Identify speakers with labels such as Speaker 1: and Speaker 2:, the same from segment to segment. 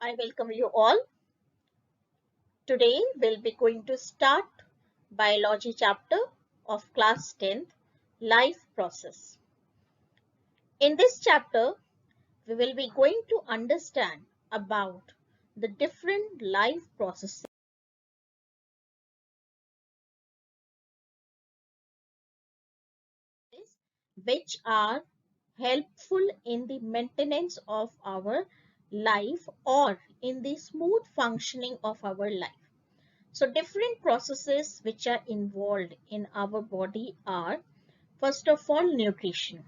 Speaker 1: I welcome you all. Today we'll be going to start biology chapter of class 10th, life process. In this chapter, we will be going to understand about the different life processes which are helpful in the maintenance of our life or in the smooth functioning of our life. So different processes which are involved in our body are, first of all, nutrition.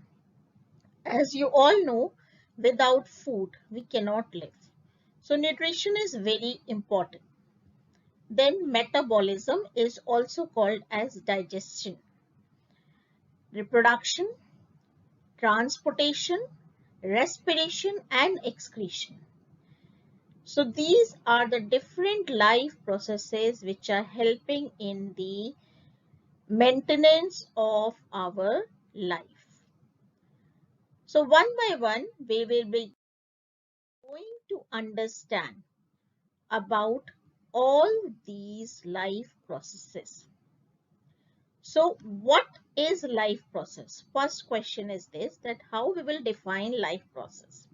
Speaker 1: As you all know, without food we cannot live. So nutrition is very important. Then metabolism is also called as digestion, reproduction, transportation, respiration and excretion. So these are the different life processes which are helping in the maintenance of our life. So one by one we will be going to understand about all these life processes. So what is life process? First question is this, that how we will define life process.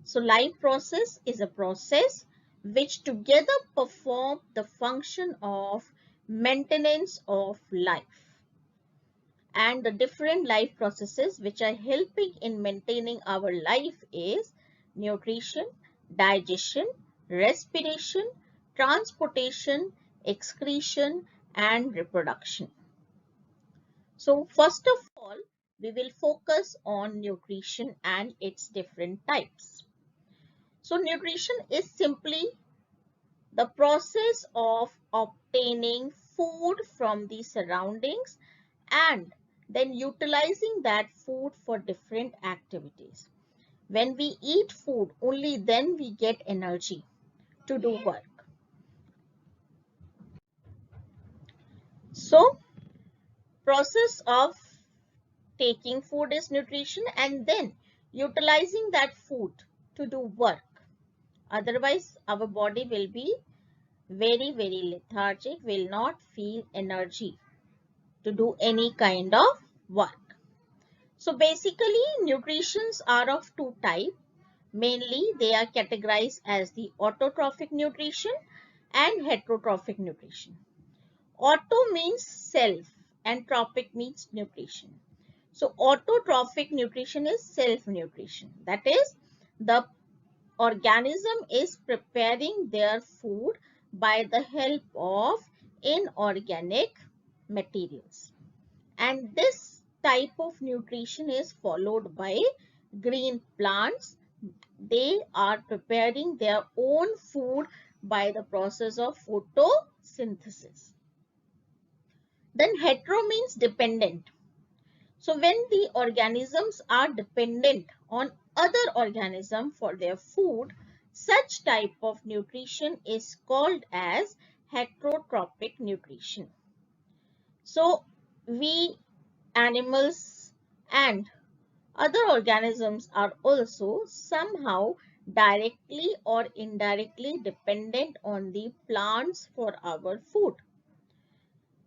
Speaker 1: So life process is a process which together perform the function of maintenance of life. And the different life processes which are helping in maintaining our life is nutrition, digestion, respiration, transportation, excretion and reproduction. So first of all, we will focus on nutrition and its different types. So nutrition is simply the process of obtaining food from the surroundings and then utilizing that food for different activities. When we eat food, only then we get energy to do work. So, process of taking food is nutrition and then utilizing that food to do work. Otherwise, our body will be very lethargic, will not feel energy to do any kind of work. So basically, nutritions are of two types. Mainly, they are categorized as the autotrophic nutrition and heterotrophic nutrition. Auto means self and trophic means nutrition. So autotrophic nutrition is self-nutrition. That is, the organism is preparing their food by the help of inorganic materials. And this type of nutrition is followed by green plants. They are preparing their own food by the process of photosynthesis. Then hetero means dependent. So when the organisms are dependent on other organisms for their food, such type of nutrition is called as heterotrophic nutrition. So we animals and other organisms are also somehow directly or indirectly dependent on the plants for our food,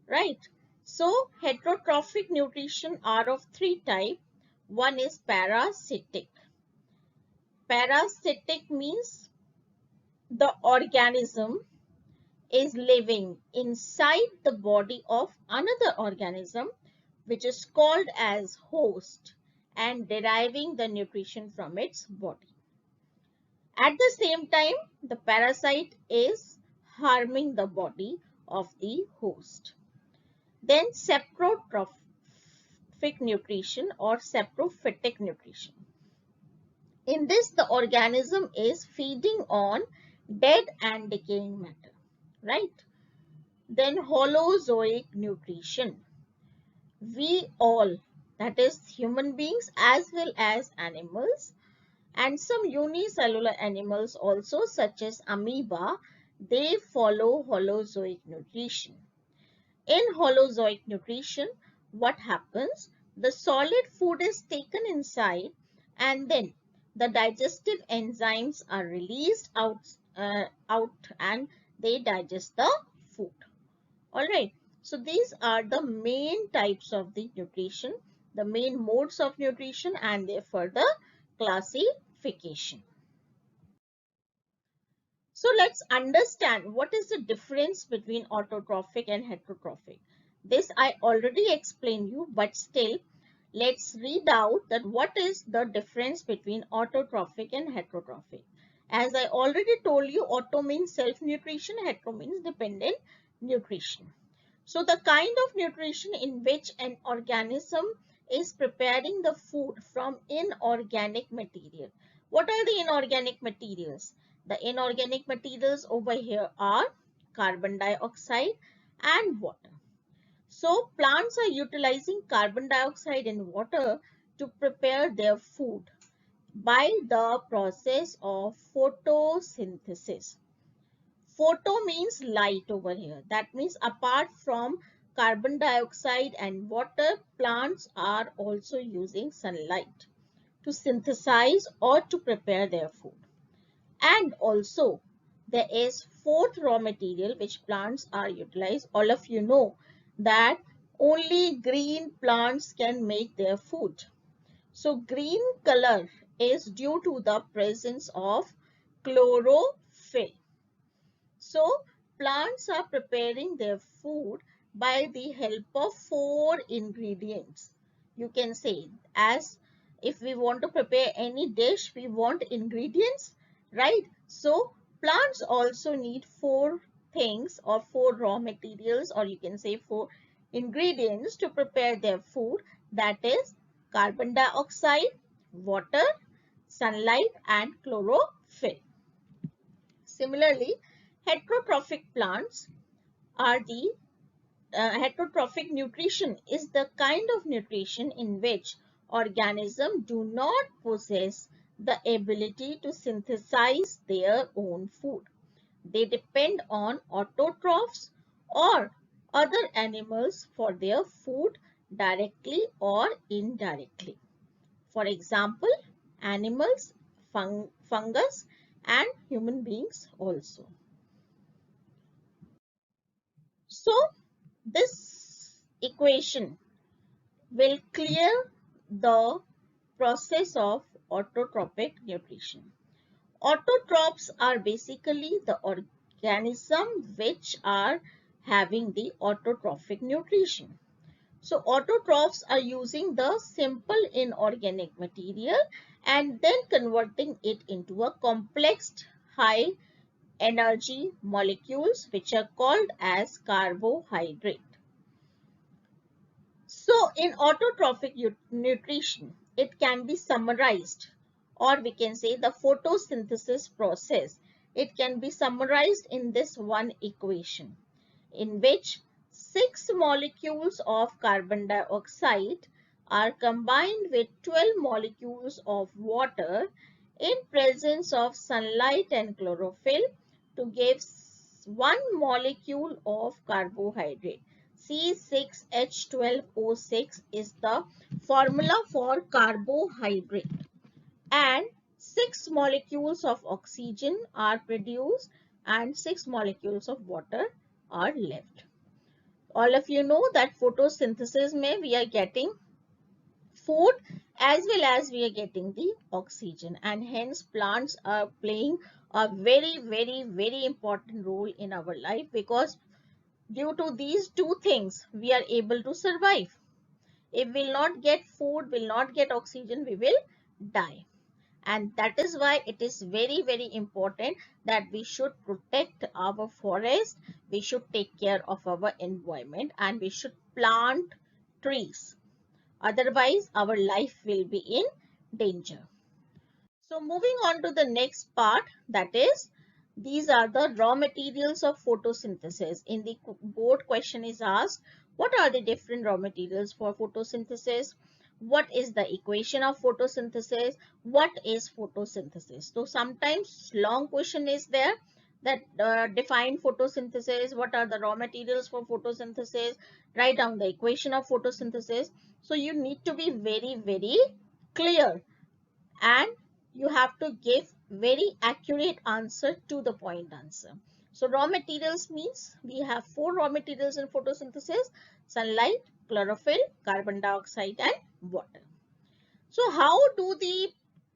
Speaker 1: right? So heterotrophic nutrition are of three types. One is parasitic. Parasitic means the organism is living inside the body of another organism, which is called as host, and deriving the nutrition from its body. At the same time, the parasite is harming the body of the host. Then saprotrophic nutrition or saprophytic nutrition. In this, the organism is feeding on dead and decaying matter, right? Then holozoic nutrition. We all, that is human beings as well as animals, and some unicellular animals also such as amoeba, they follow holozoic nutrition. In holozoic nutrition, what happens? The solid food is taken inside and then the digestive enzymes are released out and they digest the food. All right. So these are the main types of the nutrition, the main modes of nutrition and their further classification. So let's understand what is the difference between autotrophic and heterotrophic. This I already explained you, but still let's read out that what is the difference between autotrophic and heterotrophic. As I already told you, auto means self-nutrition, hetero means dependent nutrition. So the kind of nutrition in which an organism is preparing the food from inorganic material. What are the inorganic materials? The inorganic materials over here are carbon dioxide and water. So plants are utilizing carbon dioxide and water to prepare their food by the process of photosynthesis. Photo means light over here. That means apart from carbon dioxide and water, plants are also using sunlight to synthesize or to prepare their food. And also there is fourth raw material which plants are utilized. All of you know that only green plants can make their food. So green color is due to the presence of chlorophyll. So plants are preparing their food by the help of four ingredients. You can say, as if we want to prepare any dish, we want ingredients, right? So plants also need four things or four raw materials, or you can say four ingredients to prepare their food. That is carbon dioxide, water, sunlight and chlorophyll. Similarly, heterotrophic plants are the heterotrophic nutrition is the kind of nutrition in which organisms do not possess the ability to synthesize their own food. They depend on autotrophs or other animals for their food directly or indirectly. For example, animals, fungus and human beings also. So this equation will clear the process of autotrophic nutrition. Autotrophs are basically the organism which are having the autotrophic nutrition. So autotrophs are using the simple inorganic material and then converting it into a complex high energy molecules which are called as carbohydrate. So in autotrophic nutrition, it can be summarized, or we can say the photosynthesis process. It can be summarized in this one equation in which 6 molecules of carbon dioxide are combined with 12 molecules of water in presence of sunlight and chlorophyll to give 1 molecule of carbohydrate. C6H12O6 is the formula for carbohydrate, and 6 molecules of oxygen are produced and 6 molecules of water are left. All of you know that photosynthesis mein we are getting food as well as we are getting the oxygen, and hence plants are playing a very important role in our life, because due to these two things we are able to survive. If we'll not get food, will not get oxygen, we will die. And that is why it is very important that we should protect our forest, we should take care of our environment and we should plant trees. Otherwise our life will be in danger. So moving on to the next part, that is, these are the raw materials of photosynthesis. In the board question is asked, what are the different raw materials for photosynthesis? What is the equation of photosynthesis? What is photosynthesis? So sometimes long question is there that define photosynthesis, what are the raw materials for photosynthesis, write down the equation of photosynthesis. So you need to be very clear and you have to give very accurate answer, to the point answer. So raw materials means we have 4 raw materials in photosynthesis: sunlight, chlorophyll, carbon dioxide and water. So how do the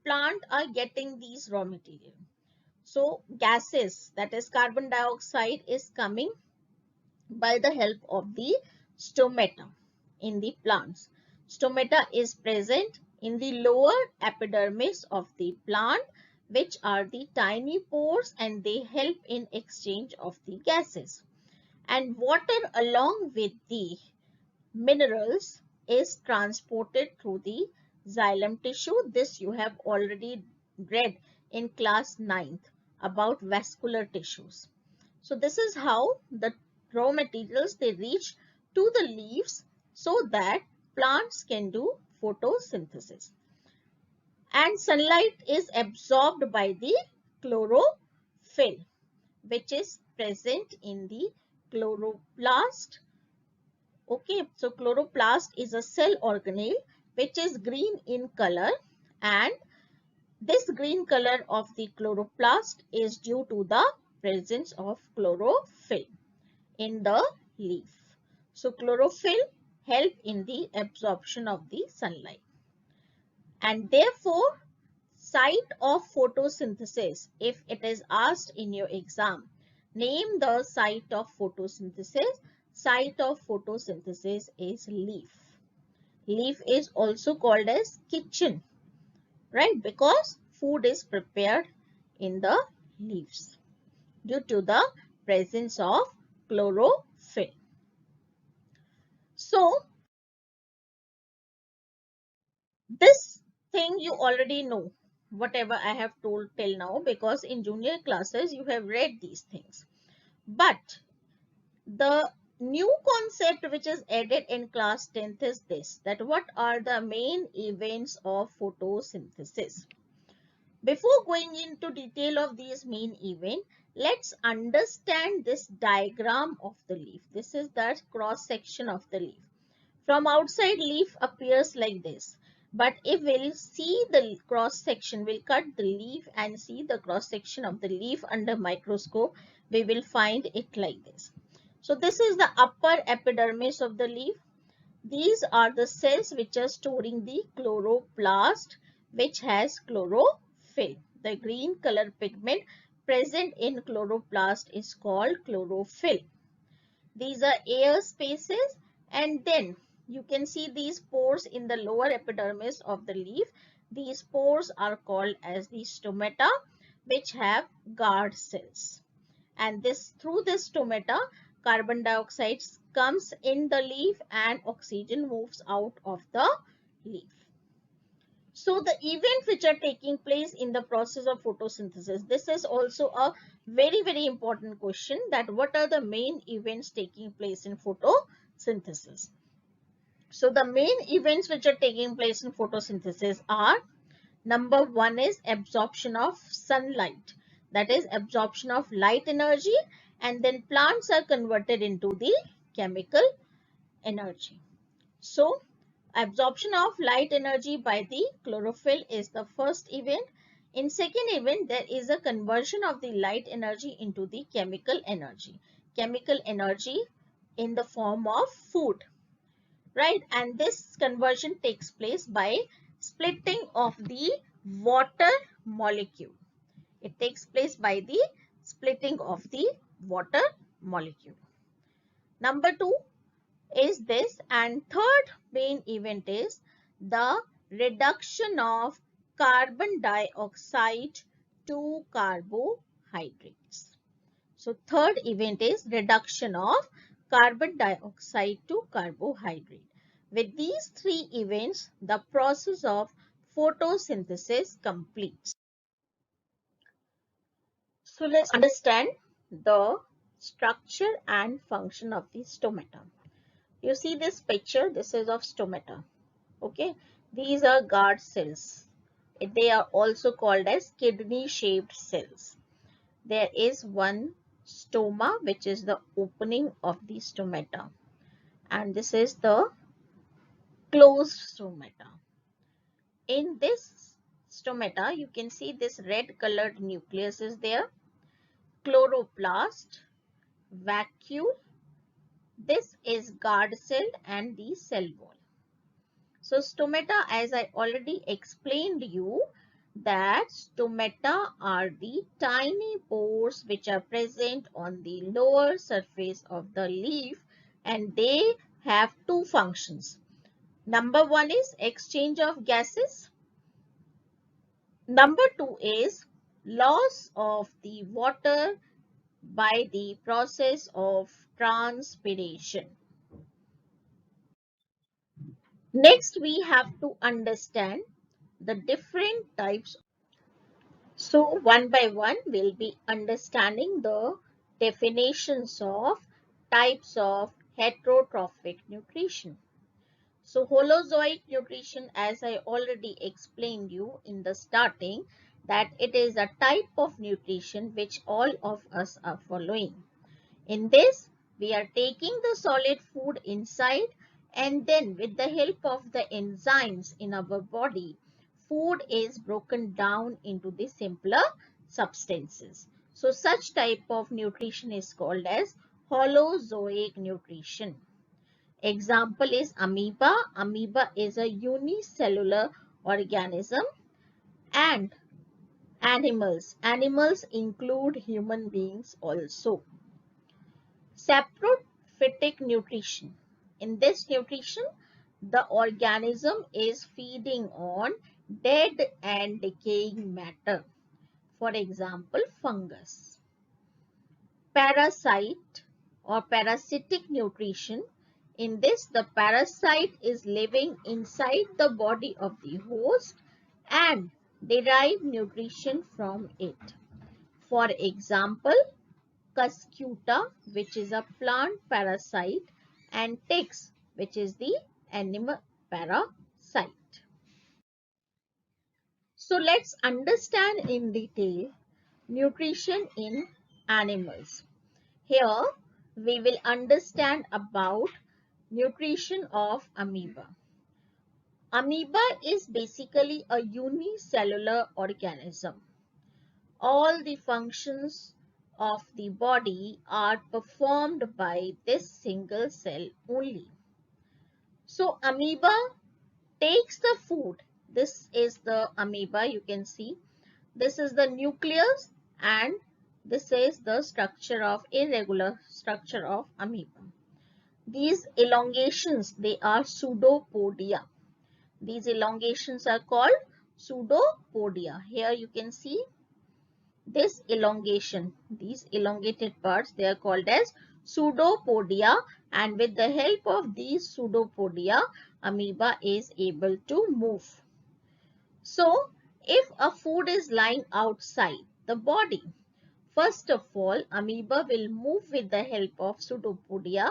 Speaker 1: plant are getting these raw material? So gases, that is carbon dioxide, is coming by the help of the stomata in the plants. Stomata is present in the lower epidermis of the plant, which are the tiny pores, and they help in exchange of the gases. And water along with the minerals is transported through the xylem tissue. This you have already read in class 9th about vascular tissues. So this is how the raw materials they reach to the leaves so that plants can do photosynthesis. And sunlight is absorbed by the chlorophyll, which is present in the chloroplast. Okay, so chloroplast is a cell organelle which is green in color, and this green color of the chloroplast is due to the presence of chlorophyll in the leaf. So chlorophyll help in the absorption of the sunlight, and therefore site of photosynthesis, if it is asked in your exam, name the site of photosynthesis. Site of photosynthesis is leaf. Leaf is also called as kitchen, right? Because food is prepared in the leaves due to the presence of chlorophyll. So this thing you already know, whatever I have told till now, because in junior classes you have read these things. But the new concept which is added in class 10th is this, that what are the main events of photosynthesis. Before going into detail of these main events, let's understand this diagram of the leaf. This is the cross section of the leaf. From outside, leaf appears like this. But if we'll see the cross section, we'll cut the leaf and see the cross section of the leaf under microscope, we will find it like this. So this is the upper epidermis of the leaf. These are the cells which are storing the chloroplast, which has chlorophyll. The green color pigment present in chloroplast is called chlorophyll. These are air spaces, and then you can see these pores in the lower epidermis of the leaf. These pores are called as the stomata, which have guard cells. And this through this stomata, carbon dioxide comes in the leaf and oxygen moves out of the leaf. So the events which are taking place in the process of photosynthesis, this is also a very important question, that what are the main events taking place in photosynthesis. So the main events which are taking place in photosynthesis are, number 1 is absorption of sunlight, that is absorption of light energy, and then plants are converted into the chemical energy. So absorption of light energy by the chlorophyll is the first event. In second event, there is a conversion of the light energy into the chemical energy. Chemical energy in the form of food, right? And this conversion takes place by splitting of the water molecule. It takes place by the splitting of the water molecule. Number 2 is this, and third main event is the reduction of carbon dioxide to carbohydrates. So third event is reduction of carbon dioxide to carbohydrate. With these 3 events, the process of photosynthesis completes. So let's understand the structure and function of the stomata. You see this picture, this is of stomata. Okay, these are guard cells. They are also called as kidney shaped cells. There is one stoma, which is the opening of the stomata, and this is the closed stomata. In this stomata, you can see this red colored nucleus is there, chloroplast, vacuole, this is guard cell and the cell wall. So stomata, as I already explained you, that stomata are the tiny pores which are present on the lower surface of the leaf, and they have two functions. Number one is exchange of gases. Number two is loss of the water by the process of transpiration. Next, we have to understand the different types. So, one by one, we'll be understanding the definitions of types of heterotrophic nutrition. So, holozoic nutrition, as I already explained you in the starting, that it is a type of nutrition which all of us are following. In this, we are taking the solid food inside, and then with the help of the enzymes in our body, food is broken down into the simpler substances. So such type of nutrition is called as holozoic nutrition. Example is amoeba. Amoeba is a unicellular organism, and animals. Animals include human beings also. Saprophytic nutrition. In this nutrition, the organism is feeding on dead and decaying matter. For example, fungus. Parasite or parasitic nutrition. In this, the parasite is living inside the body of the host and derive nutrition from it. For example, cuscuta, which is a plant parasite, and ticks, which is the animal parasite. So let's understand in detail nutrition in animals. Here we will understand about nutrition of amoeba. Amoeba is basically a unicellular organism. All the functions of the body are performed by this single cell only. So amoeba takes the food. This is the amoeba, you can see. This is the nucleus and this is the structure of irregular structure of amoeba. These elongations, they are pseudopodia. These elongations are called pseudopodia. Here you can see this elongation, these elongated parts, they are called as pseudopodia, and with the help of these pseudopodia, amoeba is able to move. So, if a food is lying outside the body, first of all, amoeba will move with the help of pseudopodia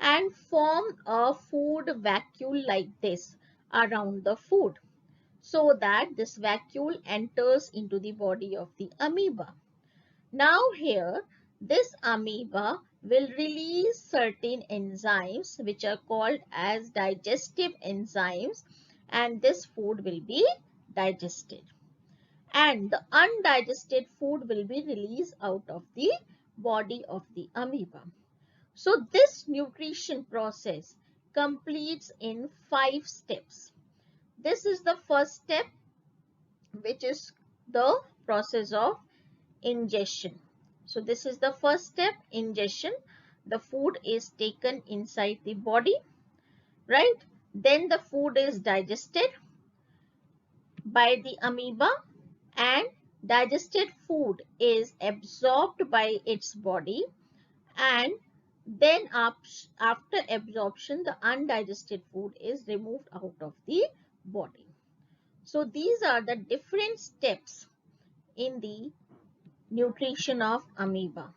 Speaker 1: and form a food vacuole like this around the food, so that this vacuole enters into the body of the amoeba. Now here, this amoeba will release certain enzymes which are called as digestive enzymes, and this food will be digested. And the undigested food will be released out of the body of the amoeba. So this nutrition process completes in 5 steps. This is the first step, which is the process of ingestion. So this is the first step, ingestion. The food is taken inside the body, right? Then the food is digested by the amoeba, and digested food is absorbed by its body, and then after absorption, the undigested food is removed out of the body. So these are the different steps in the nutrition of amoeba,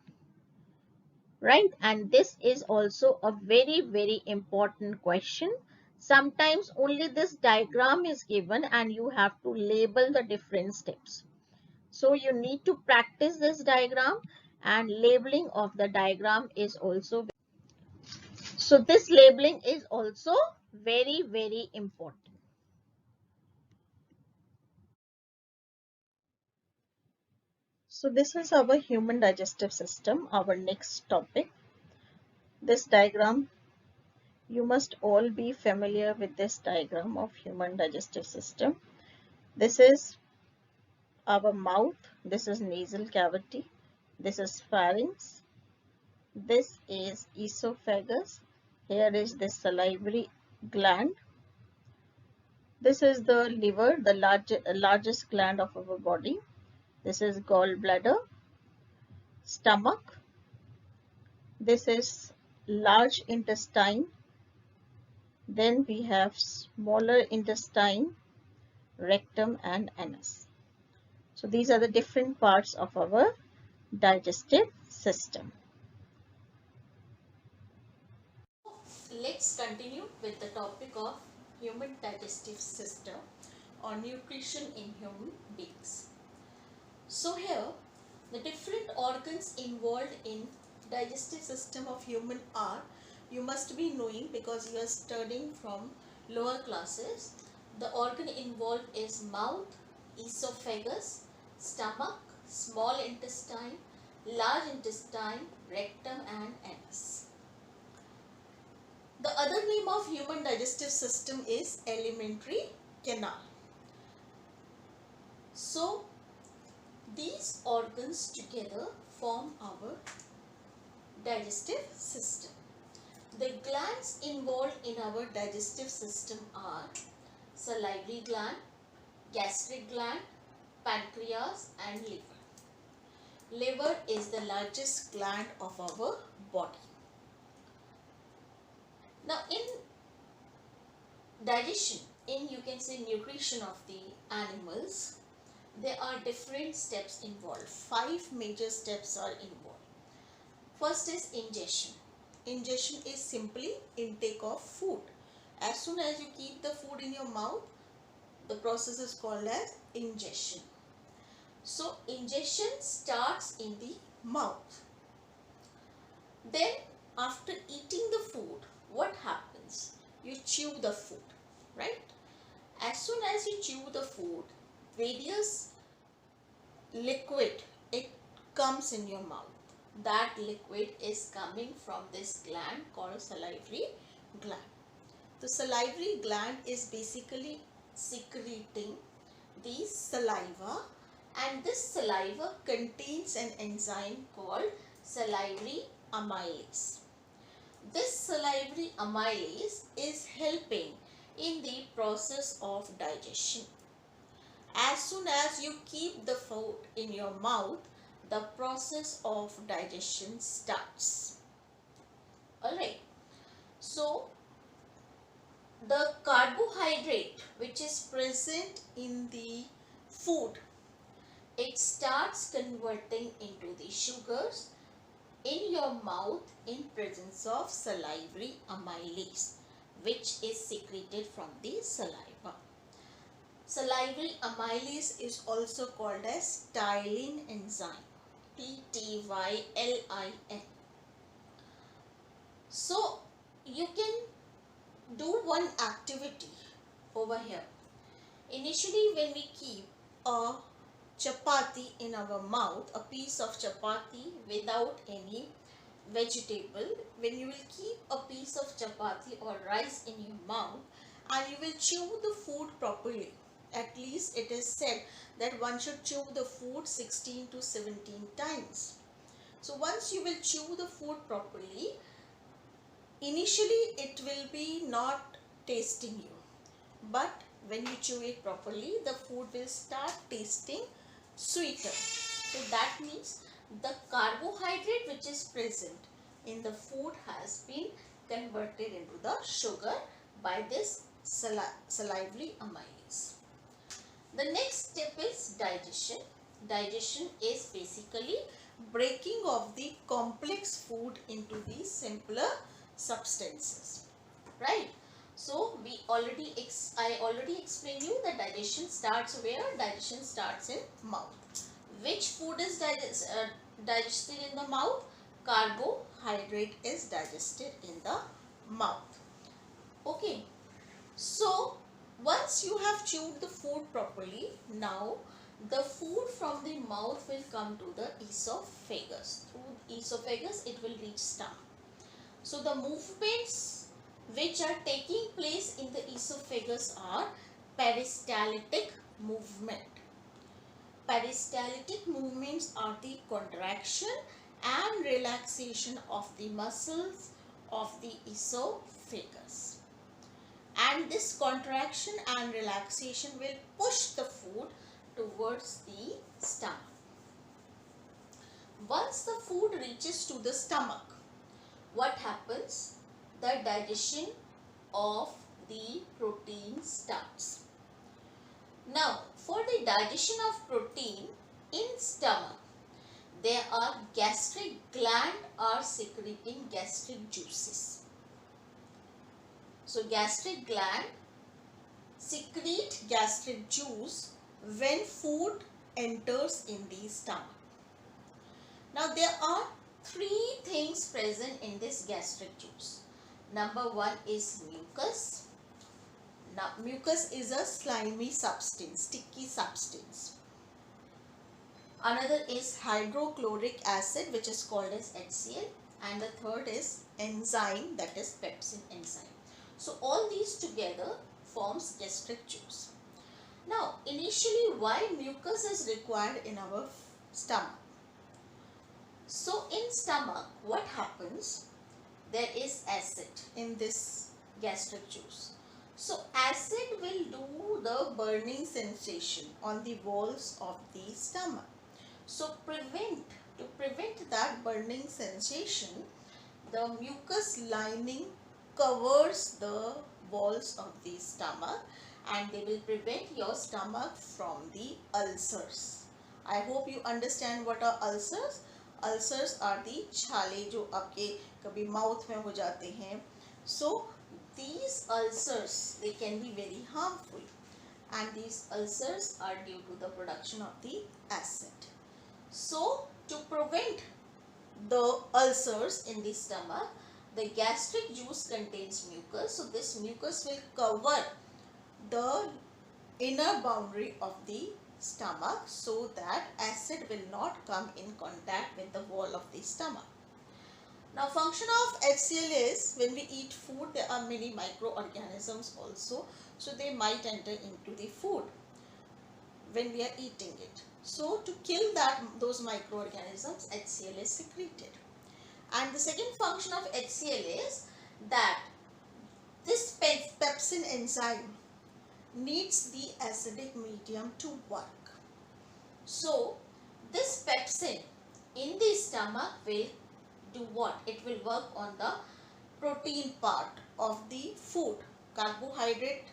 Speaker 1: right? And this is also a very important question. Sometimes only this diagram is given and you have to label the different steps. So you need to practice this diagram, and labeling of the diagram is also, so this labeling is also very important. So this is our human digestive system, our next topic. This diagram, you must all be familiar with this diagram of human digestive system. This is our mouth, this is nasal cavity, this is pharynx, this is esophagus, here is the salivary gland, this is the liver, the largest gland of our body, this is gallbladder, stomach, this is large intestine, then we have smaller intestine, rectum and anus. So these are the different parts of our digestive system. Let's continue with the topic of human digestive system or nutrition in human beings. So here the different organs involved in digestive system of human are, you must be knowing because you are studying from lower classes. The organ involved is mouth, esophagus, stomach, small intestine, large intestine, rectum and anus. The other name of human digestive system is alimentary canal. So these organs together form our digestive system. The glands involved in our digestive system are salivary gland, gastric gland, pancreas and liver. Liver is the largest gland of our body. Now in digestion, in you can say nutrition of the animals, there are different steps involved. 5 major steps are involved. First is ingestion. Ingestion is simply intake of food. As soon as you keep the food in your mouth, the process is called as ingestion. So ingestion starts in the mouth. Then after eating the food, what happens? You chew the food, right? As soon as you chew the food, various liquid, it comes in your mouth. That liquid is coming from this gland called salivary gland. The salivary gland is basically secreting the saliva, and this saliva contains an enzyme called salivary amylase. This salivary amylase is helping in the process of digestion. As soon as you keep the food in your mouth, the process of digestion starts. Alright, so the carbohydrate which is present in the food, it starts converting into the sugars in your mouth in presence of salivary amylase, which is secreted from the saliva. Salivary amylase is also called as ptyalin enzyme, Ptylin. So you can do one activity over here. Initially, when we keep a chapati in our mouth, a piece of chapati without any vegetable, when you will keep a piece of chapati or rice in your mouth and you will chew the food properly, at least it is said that one should chew the food 16 to 17 times. So once you will chew the food properly, initially it will be not tasting you, but when you chew it properly, the food will start tasting sweeter. So that means the carbohydrate which is present in the food has been converted into the sugar by this salivary amylase. The next step is digestion. Digestion is basically breaking of the complex food into the simpler substances, right? So I already explained you that digestion starts where? Digestion starts in mouth. Which food is digested in the mouth? Carbohydrate is digested in the mouth. Okay, so once you have chewed the food properly, now the food from the mouth will come to the esophagus. Through esophagus it will reach stomach. So the movements which are taking place in the esophagus are peristaltic movement. Peristaltic movements are the contraction and relaxation of the muscles of the esophagus. And this contraction and relaxation will push the food towards the stomach. Once the food reaches to the stomach, what happens? The digestion of the protein starts. Now, for the digestion of protein in stomach, there are gastric gland are secreting gastric juices. So, gastric gland secrete gastric juice when food enters in the stomach. Now, there are three things present in this gastric juice. Number one is mucus. Now, mucus is a slimy substance, sticky substance. Another is hydrochloric acid, which is called as HCl, and the third is enzyme, that is pepsin enzyme. So, all these together forms gastric juice. Now, initially, why mucus is required in our stomach? So, in stomach, what happens? There is acid in this gastric juice. So, acid will do the burning sensation on the walls of the stomach. So, to prevent that burning sensation, the mucus lining covers the walls of the stomach and they will prevent your stomach from the ulcers. I hope you understand what are ulcers. Ulcers are the छाले जो आपके कभी mouth में हो जाते हैं. So these ulcers, they can be very harmful, and these ulcers are due to the production of the acid. So to prevent the ulcers in the stomach, the gastric juice contains mucus. So this mucus will cover the inner boundary of the stomach so that acid will not come in contact with the wall of the stomach. Now, function of HCl is, when we eat food, there are many microorganisms also, so they might enter into the food when we are eating it. So to kill those microorganisms, HCl is secreted. And the second function of HCl is that this pepsin enzyme needs the acidic medium to work. So this pepsin in the stomach will do what? It will work on the protein part of the food. Carbohydrate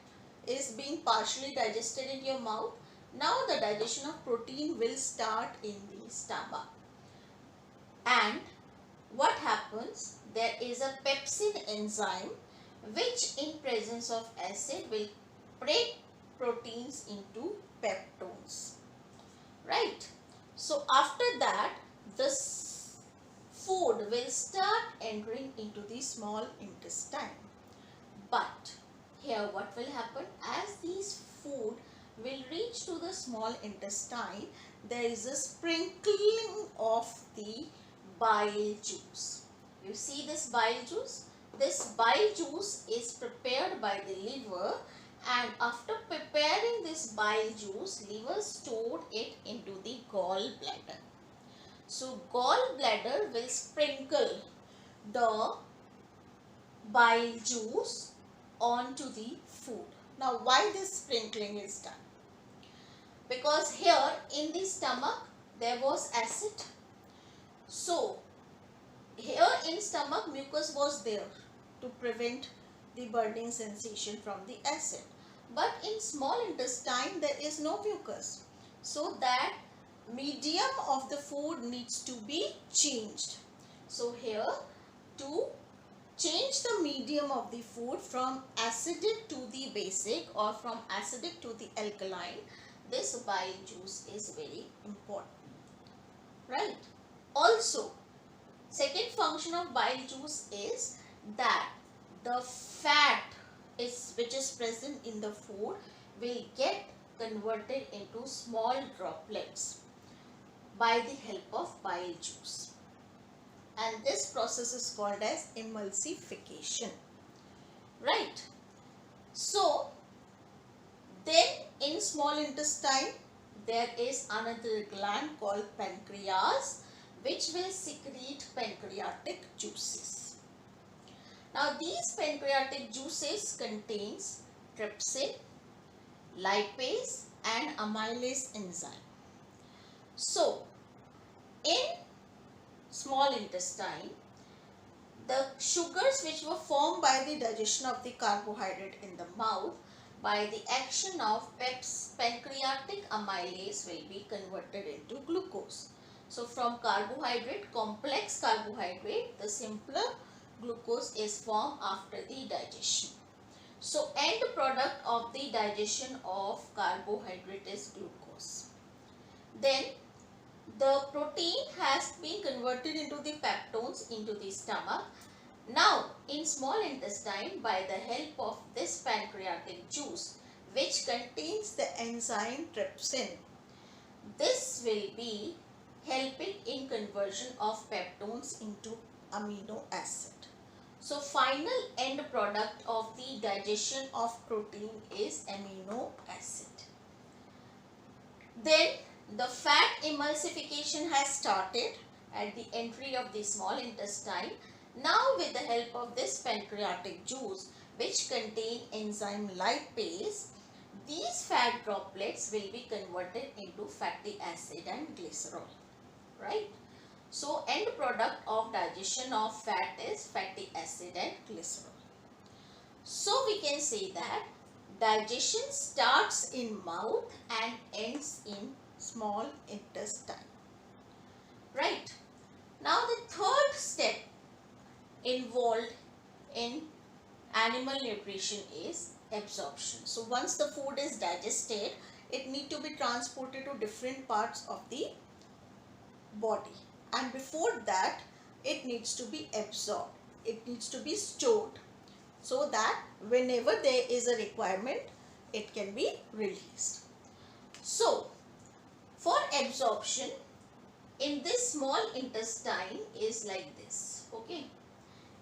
Speaker 1: is being partially digested in your mouth. Now the digestion of protein will start in the stomach. And what happens? There is a pepsin enzyme which in presence of acid will break proteins into peptones. Right? So after that, this food will start entering into the small intestine. But here what will happen? As these food will reach to the small intestine, there is a sprinkling of the bile juice. You see this bile juice? This bile juice is prepared by the liver, and after preparing this bile juice, liver stored it into the gallbladder. So gallbladder will sprinkle the bile juice onto the food. Now why this sprinkling is done? Because here in the stomach there was acid. So here in stomach mucus was there to prevent the burning sensation from the acid. But in small intestine there is no mucus. So that medium of the food needs to be changed. So here, to change the medium of the food from acidic to the basic or from acidic to the alkaline, this bile juice is very important. Right? Also, second function of bile juice is that the fat which is present in the food will get converted into small droplets by the help of bile juice. And this process is called as emulsification. Right. So, then in small intestine, there is another gland called pancreas, which will secrete pancreatic juices. Now, these pancreatic juices contains trypsin, lipase and amylase enzyme. So, in small intestine, the sugars which were formed by the digestion of the carbohydrate in the mouth by the action of pancreatic amylase will be converted into glucose. So from carbohydrate, complex carbohydrate, the simpler glucose is formed after the digestion. So end product of the digestion of carbohydrate is glucose. Then the protein has been converted into the peptones into the stomach. Now, in small intestine, by the help of this pancreatic juice, which contains the enzyme trypsin, this will be helping in conversion of peptones into amino acid. So, final end product of the digestion of protein is amino acid. Then, the fat emulsification has started at the entry of the small intestine. Now with the help of this pancreatic juice which contain enzyme lipase, these fat droplets will be converted into fatty acid and glycerol. Right? So end product of digestion of fat is fatty acid and glycerol. So we can say that digestion starts in mouth and ends in small intestine. Right. Now the third step involved in animal nutrition is absorption. So once the food is digested, it needs to be transported to different parts of the body, and before that it needs to be absorbed. It needs to be stored so that whenever there is a requirement, it can be released. So for absorption, in this small intestine is like this. Okay.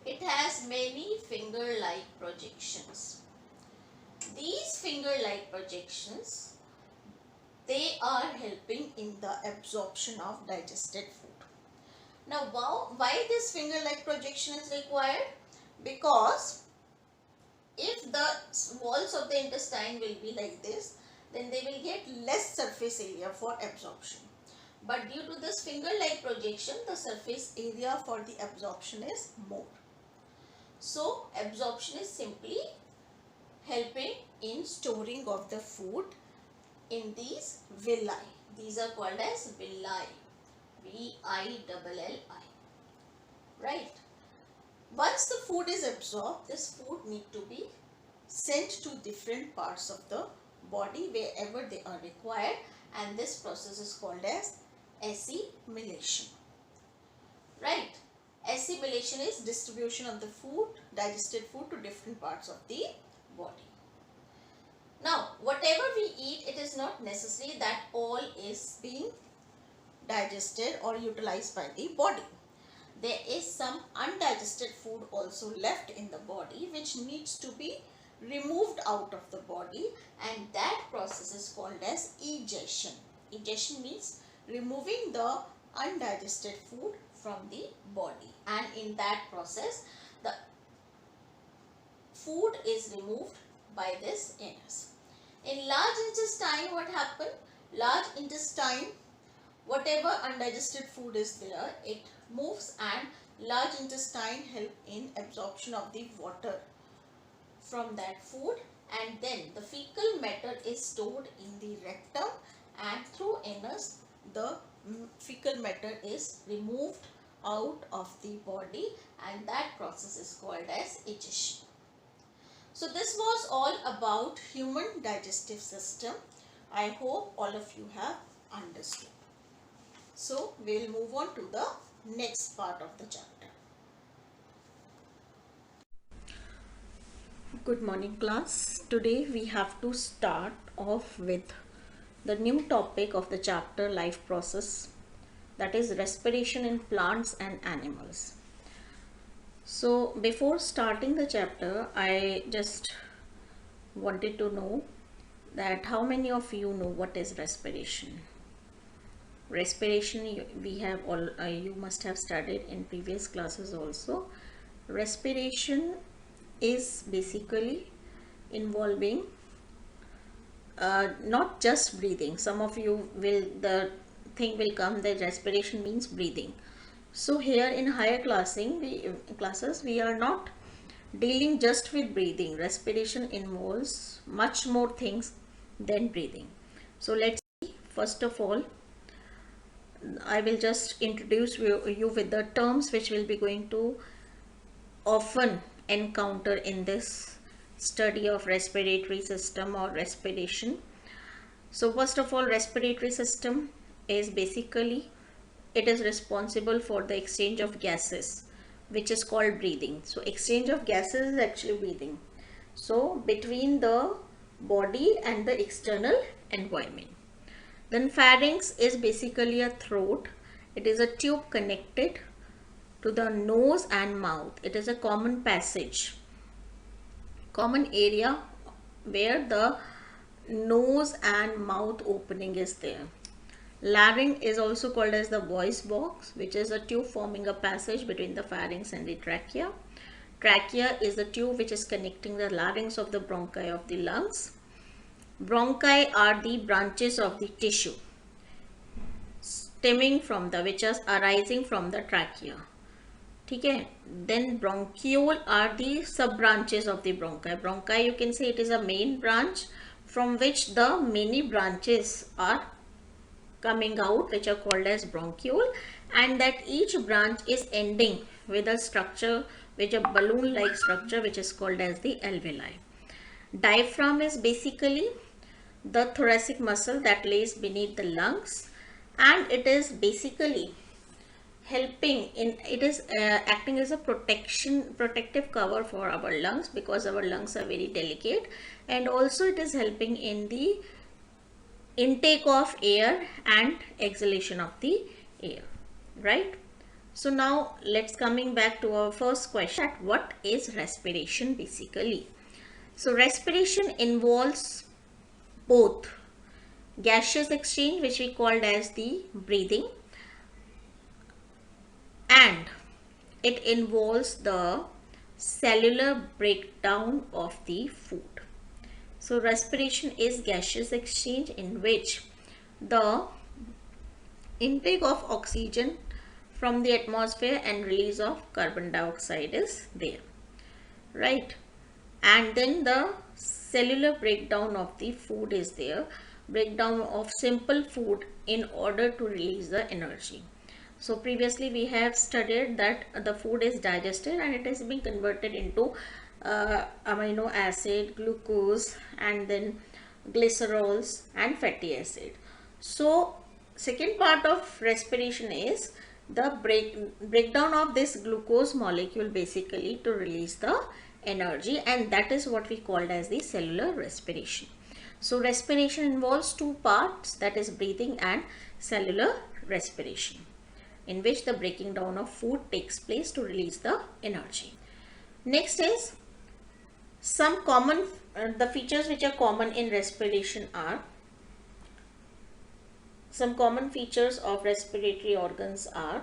Speaker 1: It has many finger-like projections. These finger-like projections, they are helping in the absorption of digested food. Now, why this finger-like projection is required? Because if the walls of the intestine will be like this, then they will get less surface area for absorption. But due to this finger-like projection, the surface area for the absorption is more. So absorption is simply helping in storing of the food in these villi. These are called as villi. V-I-L-L-I. Right. Once the food is absorbed, this food need to be sent to different parts of the body wherever they are required, and this process is called as assimilation. Right. Assimilation is distribution of the food, digested food, to different parts of the body. Now, whatever we eat, it is not necessary that all is being digested or utilized by the body. There is some undigested food also left in the body which needs to be removed out of the body, and that process is called as ejection. Ejection means removing the undigested food from the body, and in that process the food is removed by this anus. In large intestine, what happened? Large intestine, whatever undigested food is there, it moves, and large intestine help in absorption of the water from that food, and then the fecal matter is stored in the rectum, and through anus the fecal matter is removed out of the body, and that process is called as ejection. So this was all about human digestive system. I hope all of you have understood. So we will move on to the next part of the chapter. Good morning class. Today we have to start off with the new topic of the chapter life process, that is respiration in plants and animals. So before starting the chapter, I just wanted to know that how many of you know what is respiration. Respiration we have all you must have studied in previous classes also. Respiration is basically involving not just breathing. Some of you will, the thing will come that respiration means breathing. So here in higher classes we are not dealing just with breathing. Respiration involves much more things than breathing. So let's see. First of all, I will just introduce you with the terms which will be going to often encounter in this study of respiratory system or respiration. So first of all, respiratory system is basically, it is responsible for the exchange of gases, which is called breathing. So exchange of gases is actually breathing. So between the body and the external environment. Then pharynx is basically a throat. It is a tube connected to the nose and mouth. It is a common passage, common area where the nose and mouth opening is there. Larynx is also called as the voice box, which is a tube forming a passage between the pharynx and the trachea. Trachea is the tube which is connecting the larynx of the bronchi of the lungs. Bronchi are the branches of the tissue stemming from the, which is arising from the trachea. Okay. Then bronchiole are the sub branches of the bronchi. Bronchi, you can say it is a main branch from which the many branches are coming out, which are called as bronchiole, and that each branch is ending with a structure, which a balloon like structure, which is called as the alveoli. Diaphragm is basically the thoracic muscle that lays beneath the lungs, and it is basically helping in, it is acting as a protective cover for our lungs, because our lungs are very delicate, and also it is helping in the intake of air and exhalation of the air, right? So now let's coming back to our first question, that what is respiration basically? So respiration involves both gaseous exchange, which we called as the breathing, and it involves the cellular breakdown of the food. So respiration is gaseous exchange in which the intake of oxygen from the atmosphere and release of carbon dioxide is there, right? And then the cellular breakdown of the food is there, breakdown of simple food in order to release the energy. So previously we have studied that the food is digested and it is being converted into amino acid, glucose, and then glycerols and fatty acid. So second part of respiration is the breakdown of this glucose molecule basically to release the energy, and that is what we called as the cellular respiration. So respiration involves two parts, that is breathing and cellular respiration, in which the breaking down of food takes place to release the energy. Next is some common the features which are common in respiration are, some common features of respiratory organs are,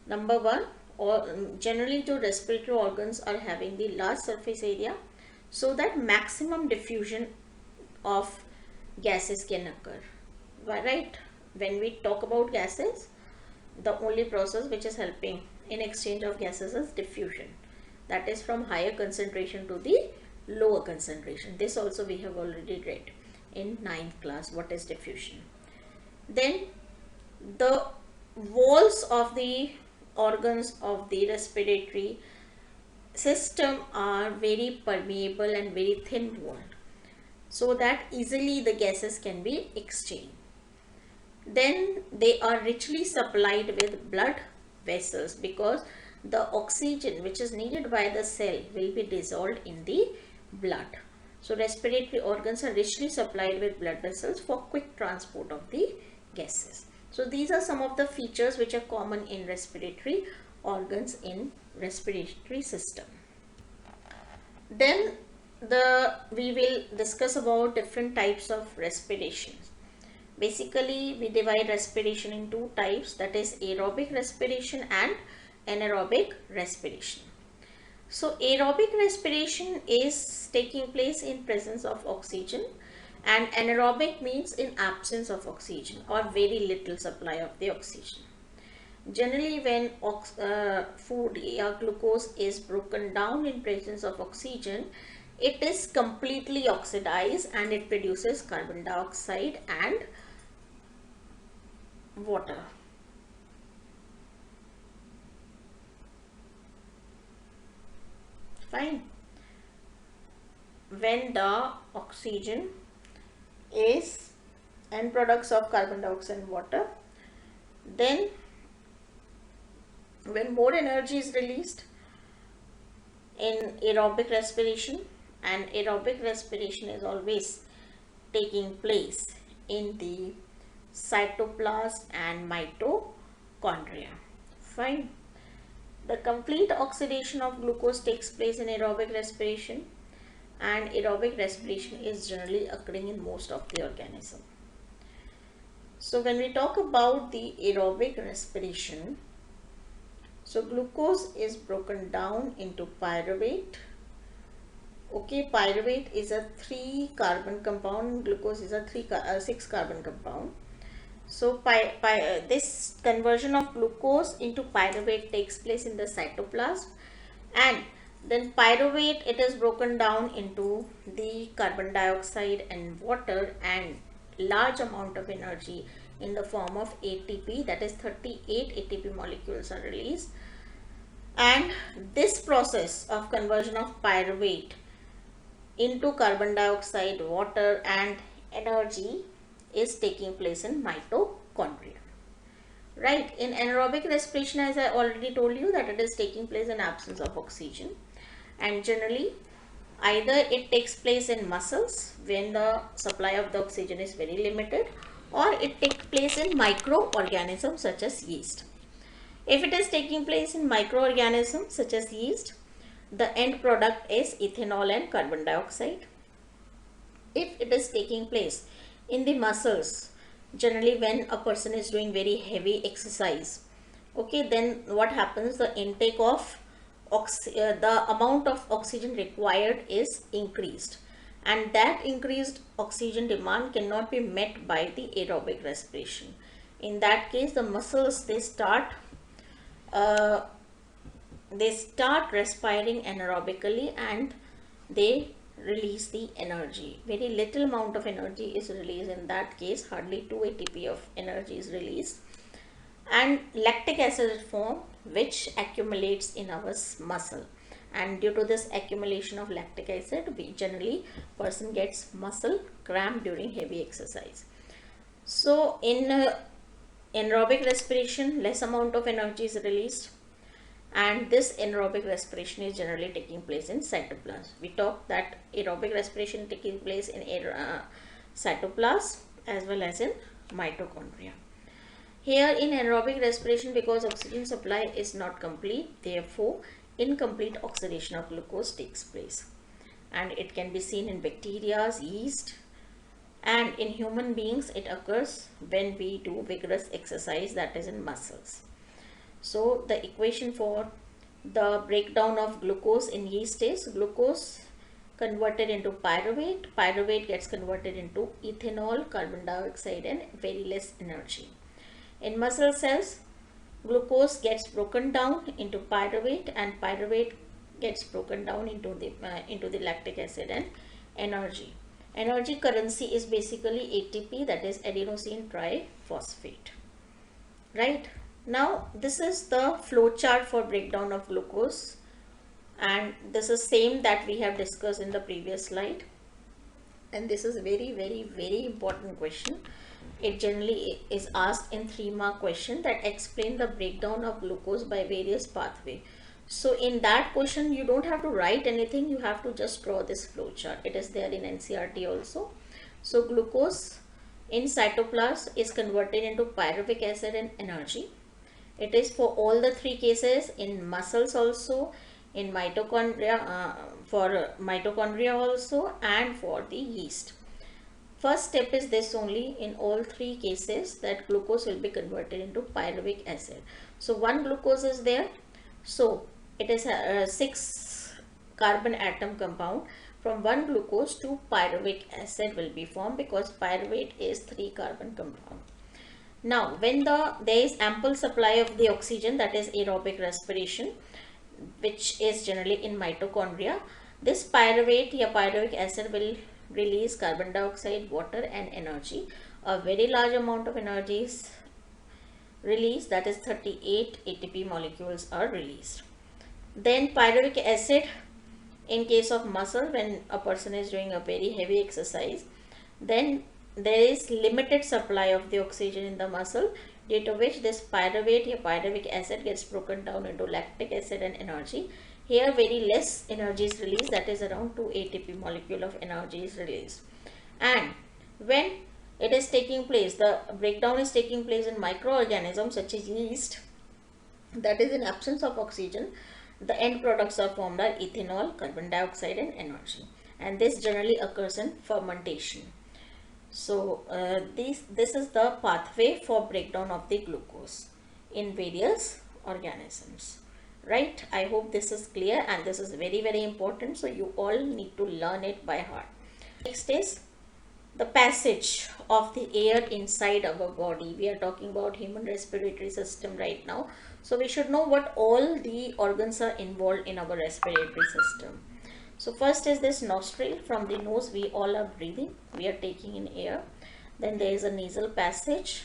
Speaker 1: number one, or generally the respiratory organs are having the large surface area so that maximum diffusion of gases can occur, right? When we talk about gases, the only process which is helping in exchange of gases is diffusion, that is from higher concentration to the lower concentration. This also we have already read in 9th class, what is diffusion. Then the walls of the organs of the respiratory system are very permeable and very thin walled, so that easily the gases can be exchanged. Then they are richly supplied with blood vessels, because the oxygen which is needed by the cell will be dissolved in the blood. So respiratory organs are richly supplied with blood vessels for quick transport of the gases. So these are some of the features which are common in respiratory organs in respiratory system. Then we will discuss about different types of respiration. Basically, we divide respiration in two types, that is aerobic respiration and anaerobic respiration. So aerobic respiration is taking place in presence of oxygen, and anaerobic means in absence of oxygen or very little supply of the oxygen. Generally, when food or glucose is broken down in presence of oxygen, it is completely oxidized and it produces carbon dioxide and water. Fine. When the oxygen is end products of carbon dioxide and water, then when more energy is released in aerobic respiration, and aerobic respiration is always taking place in the cytoplasm and mitochondria. Fine. The complete oxidation of glucose takes place in aerobic respiration, and aerobic respiration is generally occurring in most of the organism. So when we talk about the aerobic respiration, so glucose is broken down into pyruvate. Okay, pyruvate is a 3 carbon compound, glucose is a 6 carbon compound. So this conversion of glucose into pyruvate takes place in the cytoplasm, and then pyruvate, it is broken down into the carbon dioxide and water, and large amount of energy in the form of ATP, that is 38 ATP molecules are released. And this process of conversion of pyruvate into carbon dioxide, water and energy is taking place in mitochondria. Right, in anaerobic respiration, as I already told you, that it is taking place in absence of oxygen, and generally either it takes place in muscles when the supply of the oxygen is very limited, or it takes place in microorganisms such as yeast. If it is taking place in microorganisms such as yeast, the end product is ethanol and carbon dioxide. If it is taking place in the muscles, generally when a person is doing very heavy exercise, okay, then what happens, the intake of the amount of oxygen required is increased, and that increased oxygen demand cannot be met by the aerobic respiration. In that case, the muscles, they start respiring anaerobically, and they release the energy. Very little amount of energy is released. In that case, hardly 2 ATP of energy is released, and lactic acid is formed, which accumulates in our muscle, and due to this accumulation of lactic acid, we generally person gets muscle cramp during heavy exercise. So in anaerobic respiration, less amount of energy is released, and this anaerobic respiration is generally taking place in cytoplasm. We talked that aerobic respiration taking place in cytoplasm as well as in mitochondria. Here in anaerobic respiration, because oxygen supply is not complete, therefore incomplete oxidation of glucose takes place, and it can be seen in bacteria, yeast, and in human beings it occurs when we do vigorous exercise, that is in muscles. So the equation for the breakdown of glucose in yeast is glucose converted into pyruvate, pyruvate gets converted into ethanol, carbon dioxide and very less energy. In muscle cells, glucose gets broken down into pyruvate, and pyruvate gets broken down into the lactic acid and energy. Energy currency is basically ATP, that is adenosine triphosphate. Right? Now this is the flow chart for breakdown of glucose, and this is same that we have discussed in the previous slide, and this is very important question. It generally is asked in 3-mark question, that explain the breakdown of glucose by various pathway. So in that question, you don't have to write anything, you have to just draw this flow chart. It is there in NCERT also. So glucose in cytoplasm is converted into pyruvic acid and energy. It is for all the three cases, in muscles also, in mitochondria, for mitochondria also, and for the yeast. First step is this only, in all three cases, that glucose will be converted into pyruvic acid. So one glucose is there. So it is a 6 carbon atom compound. From one glucose, 2 pyruvic acid will be formed, because pyruvate is 3 carbon compound. Now when there is ample supply of the oxygen, that is aerobic respiration, which is generally in mitochondria, this pyruvate or pyruvic acid will release carbon dioxide, water and energy. A very large amount of energy is released, that is 38 ATP molecules are released. Then pyruvic acid, in case of muscle, when a person is doing a very heavy exercise, then there is limited supply of the oxygen in the muscle, due to which this pyruvate or pyruvic acid gets broken down into lactic acid and energy. Here very less energy is released, that is around 2 ATP molecule of energy is released. And when it is taking place, the breakdown is taking place in microorganisms such as yeast, that is in absence of oxygen, the end products are formed are ethanol, carbon dioxide and energy, and this generally occurs in fermentation. So this is the pathway for breakdown of the glucose in various organisms, right? I hope this is clear, and this is very important, so you all need to learn it by heart. Next is the passage of the air inside our body. We are talking about human respiratory system right now, so we should know what all the organs are involved in our respiratory system. So first is this nostril. From the nose we all are breathing, we are taking in air. Then there is a nasal passage,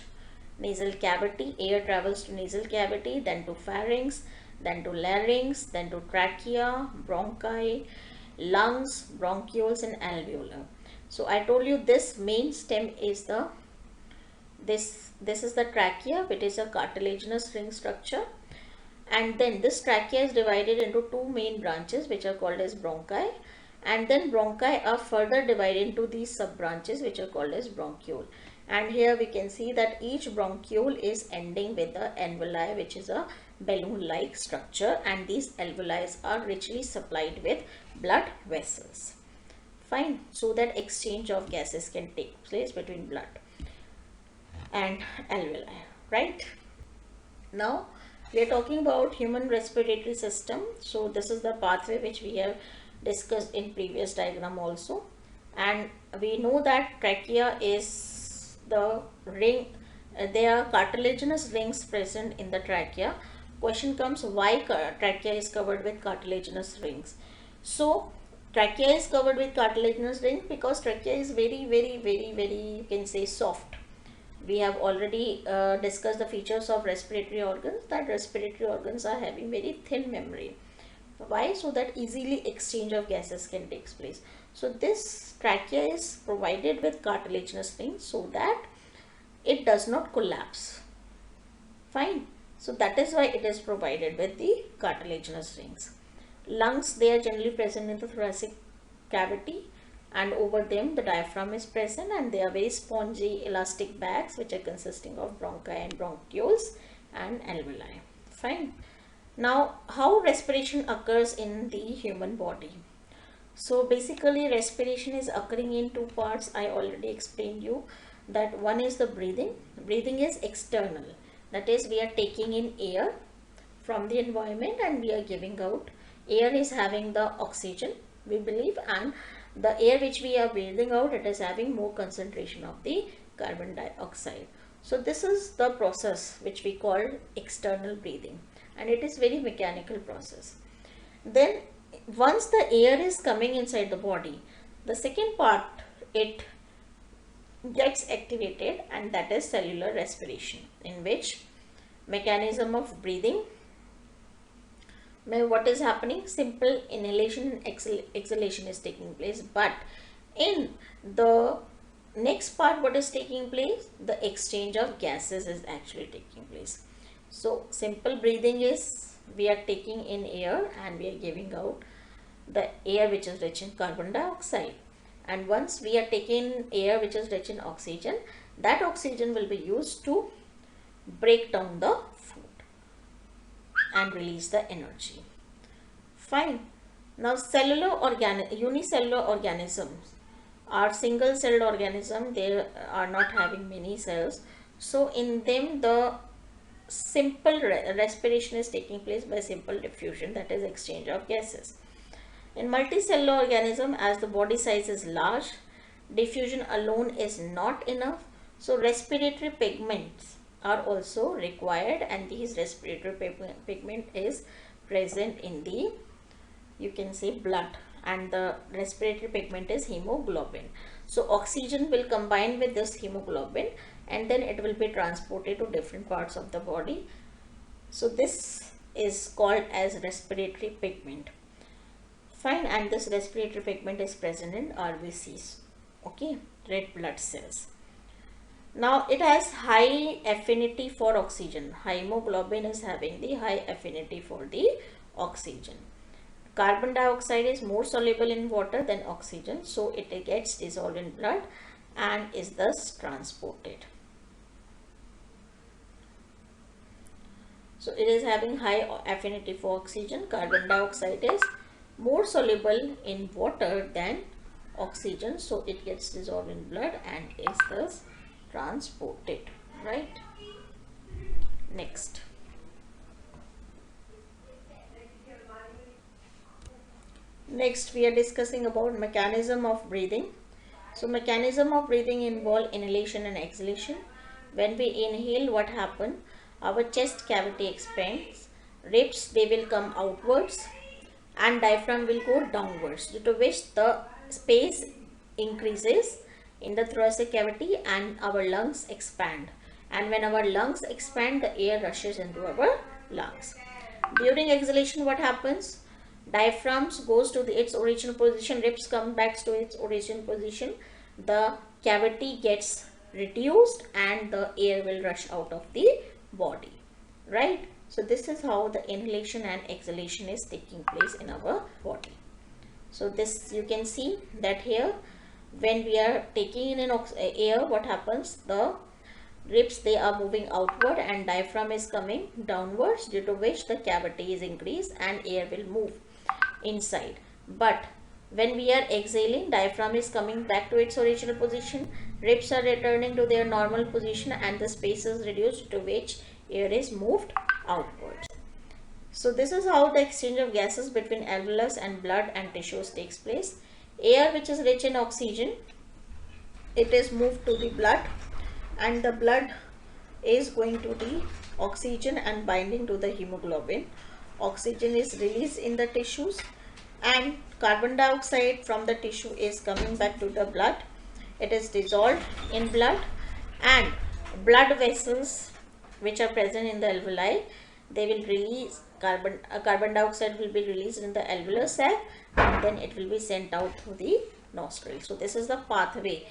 Speaker 1: nasal cavity, air travels to nasal cavity, then to pharynx, then to larynx, then to trachea, bronchi, lungs, bronchioles and alveolar. So I told you this main stem is this is the trachea, which is a cartilaginous ring structure, and then this trachea is divided into two main branches, which are called as bronchi, and then bronchi are further divided into these sub branches, which are called as bronchiole. And here we can see that each bronchiole is ending with the alveoli, which is a balloon like structure, and these alveoli are richly supplied with blood vessels. Fine, so that exchange of gases can take place between blood and alveoli, right? Now we are talking about human respiratory system. So this is the pathway which we have discussed in previous diagram also, and we know that trachea is the ring, there are cartilaginous rings present in the trachea. Question comes, why trachea is covered with cartilaginous rings? So trachea is covered with cartilaginous rings because trachea is very, you can say, soft. We have already discussed the features of respiratory organs, that respiratory organs are having very thin membrane. Why? So that easily exchange of gases can take place. So this trachea is provided with cartilaginous rings so that it does not collapse. Fine. So that is why it is provided with the cartilaginous rings. Lungs, they are generally present in the thoracic cavity, and over them the diaphragm is present, and they are very spongy elastic bags which are consisting of bronchi and bronchioles and alveoli. Fine. Now how respiration occurs in the human body? So basically respiration is occurring in two parts. I already explained you that one is the breathing. Breathing is external, that is we are taking in air from the environment and we are giving out. Air is having the oxygen, we believe, and the air which we are breathing out, it is having more concentration of the carbon dioxide. So this is the process which we call external breathing, and it is very mechanical process. Then once the air is coming inside the body, the second part it gets activated, and that is cellular respiration, in which mechanism of breathing, what is happening, simple inhalation and exhalation is taking place, but in the next part what is taking place, the exchange of gases is actually taking place. So simple breathing is we are taking in air and we are giving out the air which is rich in carbon dioxide. And once we are taking air which is rich in oxygen, that oxygen will be used to break down the food and release the energy. Fine. Now unicellular organisms are single celled organisms. They are not having many cells. So in them the simple respiration is taking place by simple diffusion, that is exchange of gases. In multicellular organism, as the body size is large, diffusion alone is not enough. So respiratory pigments are also required, and these respiratory pigment is present in the, you can say, blood, and the respiratory pigment is hemoglobin. So oxygen will combine with this hemoglobin and then it will be transported to different parts of the body. So this is called as respiratory pigment. Fine. And this respiratory pigment is present in RBCs, okay, red blood cells. Now it has high affinity for oxygen. Hemoglobin is having the high affinity for the oxygen. Carbon dioxide is more soluble in water than oxygen, so it gets dissolved in blood and is thus transported. So it is having high affinity for oxygen. Carbon dioxide is more soluble in water than oxygen, so it gets dissolved in blood and is thus transported, right? Next. Next we are discussing about mechanism of breathing. So mechanism of breathing involve inhalation and exhalation. When we inhale, what happens? Our chest cavity expands, ribs they will come outwards and diaphragm will go downwards, due to which the space increases in the thoracic cavity and our lungs expand. And when our lungs expand, the air rushes into our lungs. During exhalation, what happens? Diaphragms goes to its original position, ribs come back to its original position, the cavity gets reduced and the air will rush out of the body, right? So this is how the inhalation and exhalation is taking place in our body. So this, you can see that here when we are taking in an air, what happens? The ribs they are moving outward and diaphragm is coming downwards, due to which the cavity is increased and air will move inside. But when we are exhaling, diaphragm is coming back to its original position, ribs are returning to their normal position and the space is reduced, to which air is moved outwards. So this is how the exchange of gases between alveolus and blood and tissues takes place. Air which is rich in oxygen, it is moved to the blood and the blood is going to the oxygen and binding to the hemoglobin. Oxygen is released in the tissues and carbon dioxide from the tissue is coming back to the blood. It is dissolved in blood and blood vessels which are present in the alveoli, they will release carbon dioxide will be released in the alveolar sac and then it will be sent out through the nostril. So this is the pathway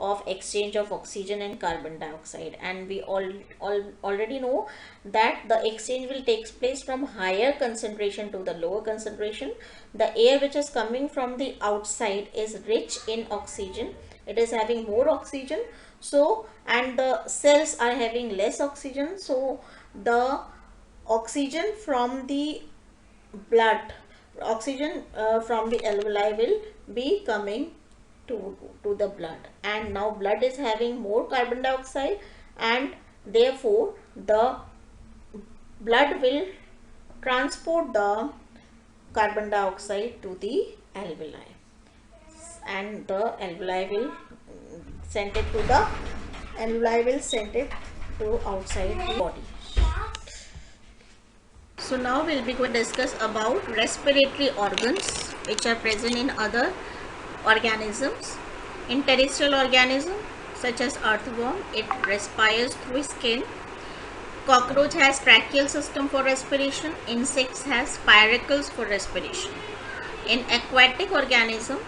Speaker 1: of exchange of oxygen and carbon dioxide, and we already know that the exchange will take place from higher concentration to the lower concentration. The air which is coming from the outside is rich in oxygen, it is having more oxygen, so and the cells are having less oxygen, so the oxygen from the blood, oxygen from the alveoli will be coming to the blood, and now blood is having more carbon dioxide and therefore the blood will transport the carbon dioxide to the alveoli and the alveoli will send it to outside the body. So now we'll be going to discuss about respiratory organs which are present in other organisms. In terrestrial organisms such as earthworm, it respires through skin. Cockroach has tracheal system for respiration. Insects has spiracles for respiration. In aquatic organism,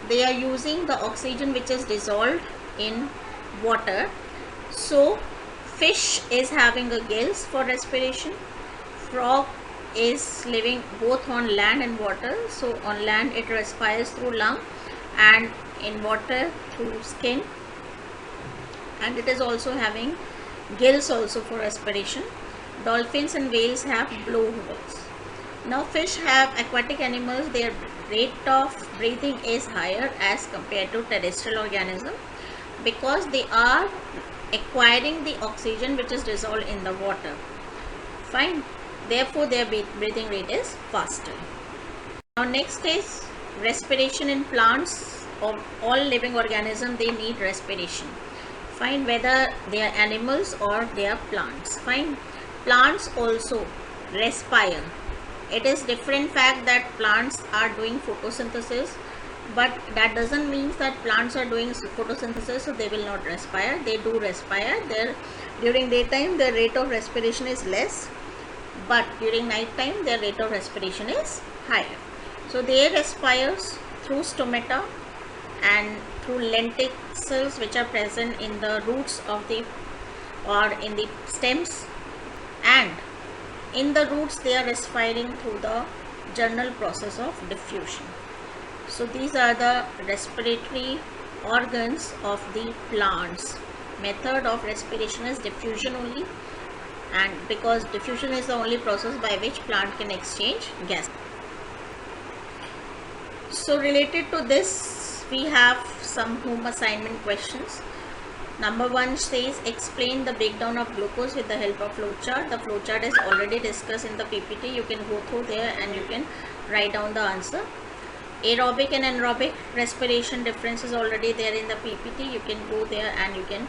Speaker 1: they are using the oxygen which is dissolved in water. So fish is having a gills for respiration. Frog is living both on land and water. So on land it respires through lung, and in water through skin, and it is also having gills also for respiration. Dolphins and whales have blowholes. Now fish have aquatic animals, their rate of breathing is higher as compared to terrestrial organism because they are acquiring the oxygen which is dissolved in the water. Fine. Therefore their breathing rate is faster. Now next is respiration in plants. Or all living organisms, they need respiration. Fine, whether they are animals or they are plants. Fine. Plants also respire. It is different fact that plants are doing photosynthesis, but that doesn't mean that plants are doing photosynthesis so they will not respire. They do respire. During daytime their rate of respiration is less, but during night time their rate of respiration is higher. So they respire through stomata and through lenticels which are present in the roots of the or in the stems, and in the roots they are respiring through the general process of diffusion. So these are the respiratory organs of the plants. Method of respiration is diffusion only, and because diffusion is the only process by which plant can exchange gas. So related to this, we have some home assignment questions. Number 1 says explain the breakdown of glucose with the help of flowchart. The flowchart is already discussed in the PPT. You can go through there and you can write down the answer. Aerobic and anaerobic respiration difference is already there in the PPT. You can go there and you can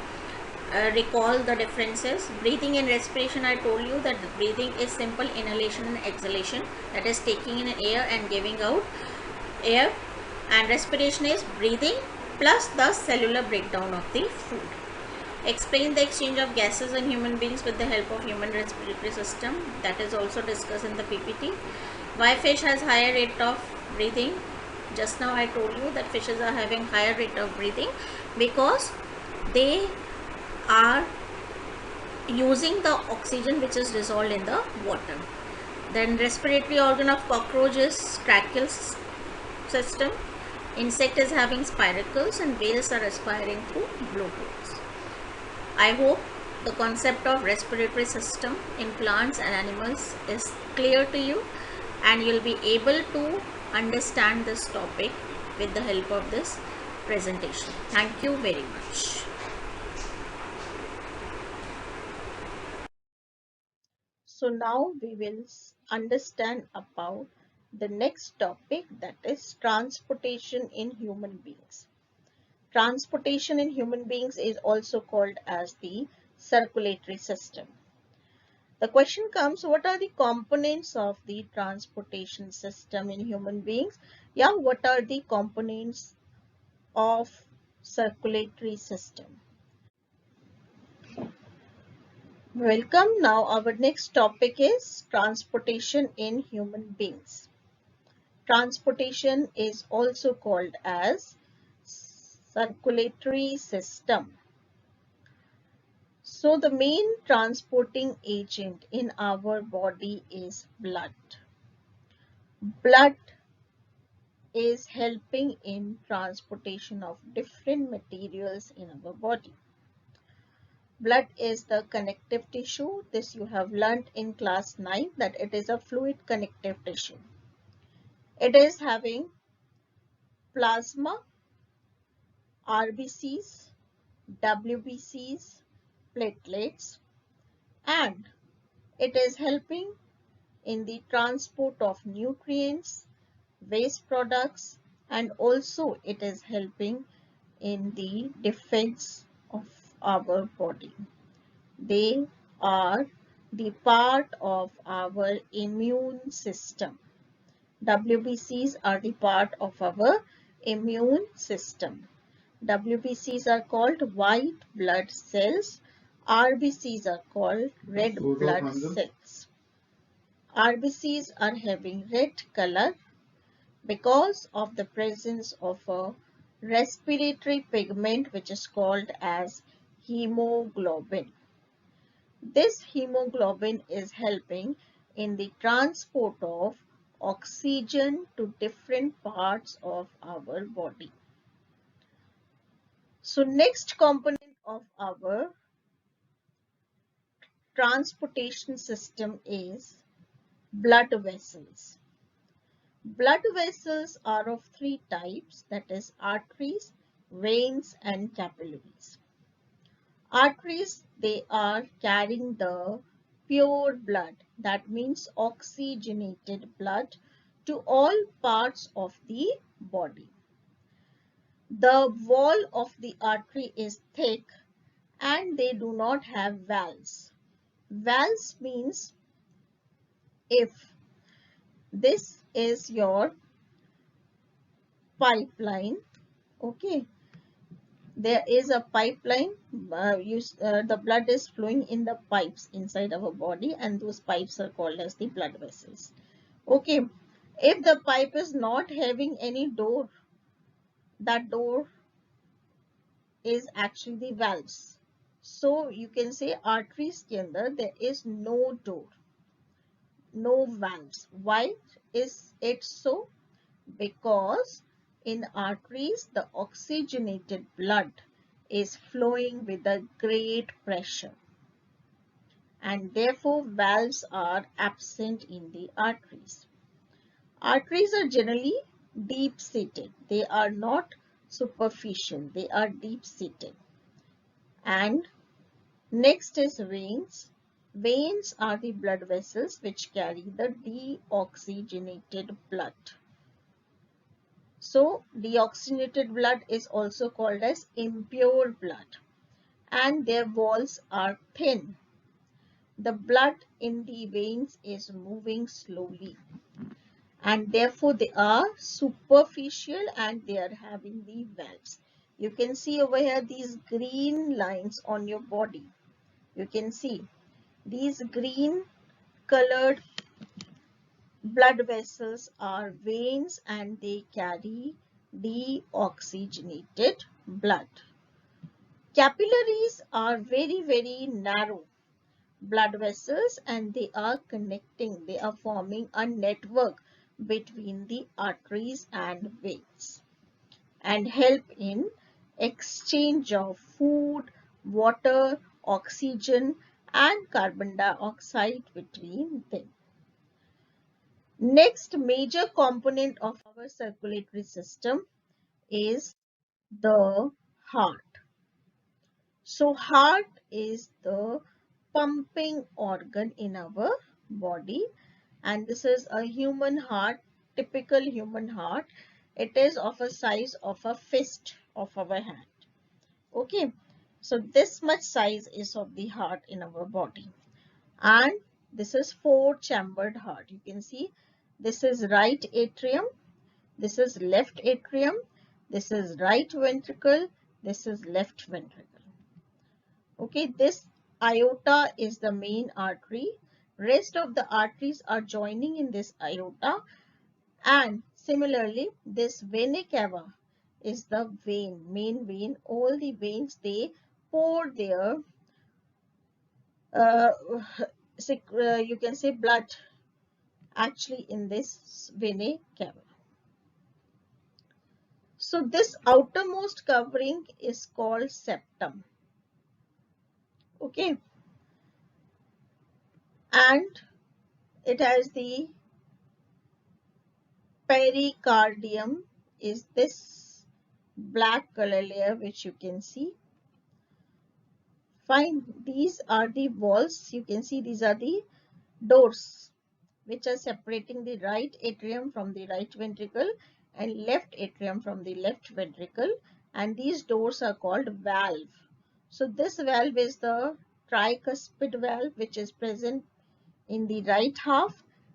Speaker 1: recall the differences. Breathing and respiration, I told you that breathing is simple inhalation and exhalation, that is taking in air and giving out air, and respiration is breathing plus the cellular breakdown of the food. Explain the exchange of gases in human beings with the help of human respiratory system, that is also discussed in the PPT. Why fish has higher rate of breathing? Just now I told you that fishes are having higher rate of breathing because they are using the oxygen which is dissolved in the water. Then respiratory organ of cockroach is tracheal system. Insect is having spiracles, and whales are respiring through blowholes. I hope the concept of respiratory system in plants and animals is clear to you, and you will be able to understand this topic with the help of this presentation. Thank you very much. So now we will understand about the next topic, that is transportation in human beings. Transportation in human beings is also called as the circulatory system. The question comes, what are the components of the transportation system in human beings? Yeah, what are the components of circulatory system? Welcome. Now our next topic is transportation in human beings. Transportation is also called as circulatory system. So the main transporting agent in our body is blood. Blood is helping in transportation of different materials in our body. Blood is the connective tissue. This you have learnt in class 9, that it is a fluid connective tissue. It is having plasma, RBCs, WBCs, platelets, and it is helping in the transport of nutrients, waste products, and also it is helping in the defense of our body. They are the part of our immune system. WBCs are the part of our immune system. WBCs are called white blood cells. RBCs are called red blood cells. RBCs are having red color because of the presence of a respiratory pigment which is called as hemoglobin. This hemoglobin is helping in the transport of oxygen to different parts of our body. So next component of our transportation system is blood vessels. Blood vessels are of three types, that is arteries, veins and capillaries. Arteries, they are carrying the pure blood, that means oxygenated blood, to all parts of the body. The wall of the artery is thick and they do not have valves. Valves means if this is your pipeline, okay, there is a pipeline, the blood is flowing in the pipes inside our body, and those pipes are called as the blood vessels. Okay, if the pipe is not having any door, that door is actually the valves. So you can say arteries के अंदर there is no door, no valves. Why is it so? Because in arteries the oxygenated blood is flowing with a great pressure, and therefore valves are absent in the arteries. Arteries are generally deep-seated. They are not superficial. They are deep-seated. And next is veins. Veins are the blood vessels which carry the deoxygenated blood. So, deoxygenated blood is also called as impure blood, and their walls are thin. The blood in the veins is moving slowly, and therefore they are superficial and they are having the valves. You can see over here these green lines on your body. You can see these green colored blood vessels are veins and they carry deoxygenated blood. Capillaries are very, very narrow blood vessels and they are connecting, they are forming a network between the arteries and veins and help in exchange of food, water, oxygen and carbon dioxide between them. Next major component of our circulatory system is the heart. So heart is the pumping organ in our body, and this is a human heart, typical human heart. It is of a size of a fist of our hand. Okay, so this much size is of the heart in our body, and this is four-chambered heart. You can see this is right atrium, this is left atrium, this is right ventricle, this is left ventricle. Okay, this aorta is the main artery. Rest of the arteries are joining in this aorta, and similarly this vena cava is the vein, main vein. All the veins, they pour their uh, you can say blood actually in this vena cava. So this outermost covering is called septum. Okay, and it has the pericardium is this black color layer which you can see. Fine, these are the walls. You can see these are the doors which are separating the right atrium from the right ventricle and left atrium from the left ventricle, and these doors are called valve. So this valve is the tricuspid valve which is present in the right half,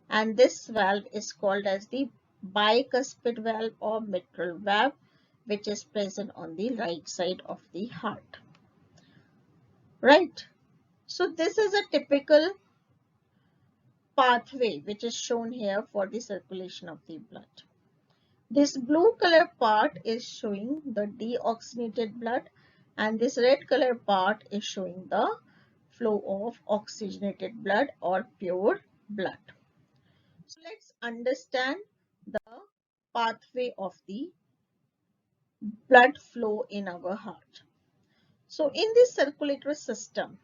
Speaker 1: and this valve is called as the bicuspid valve or mitral valve which is present on the right side of the heart. Right. So this is a typical pathway which is shown here for the circulation of the blood. This blue color part is showing the deoxygenated blood, and this red color part is showing the flow of oxygenated blood or pure blood. So let's understand the pathway of the blood flow in our heart. So in this circulatory system,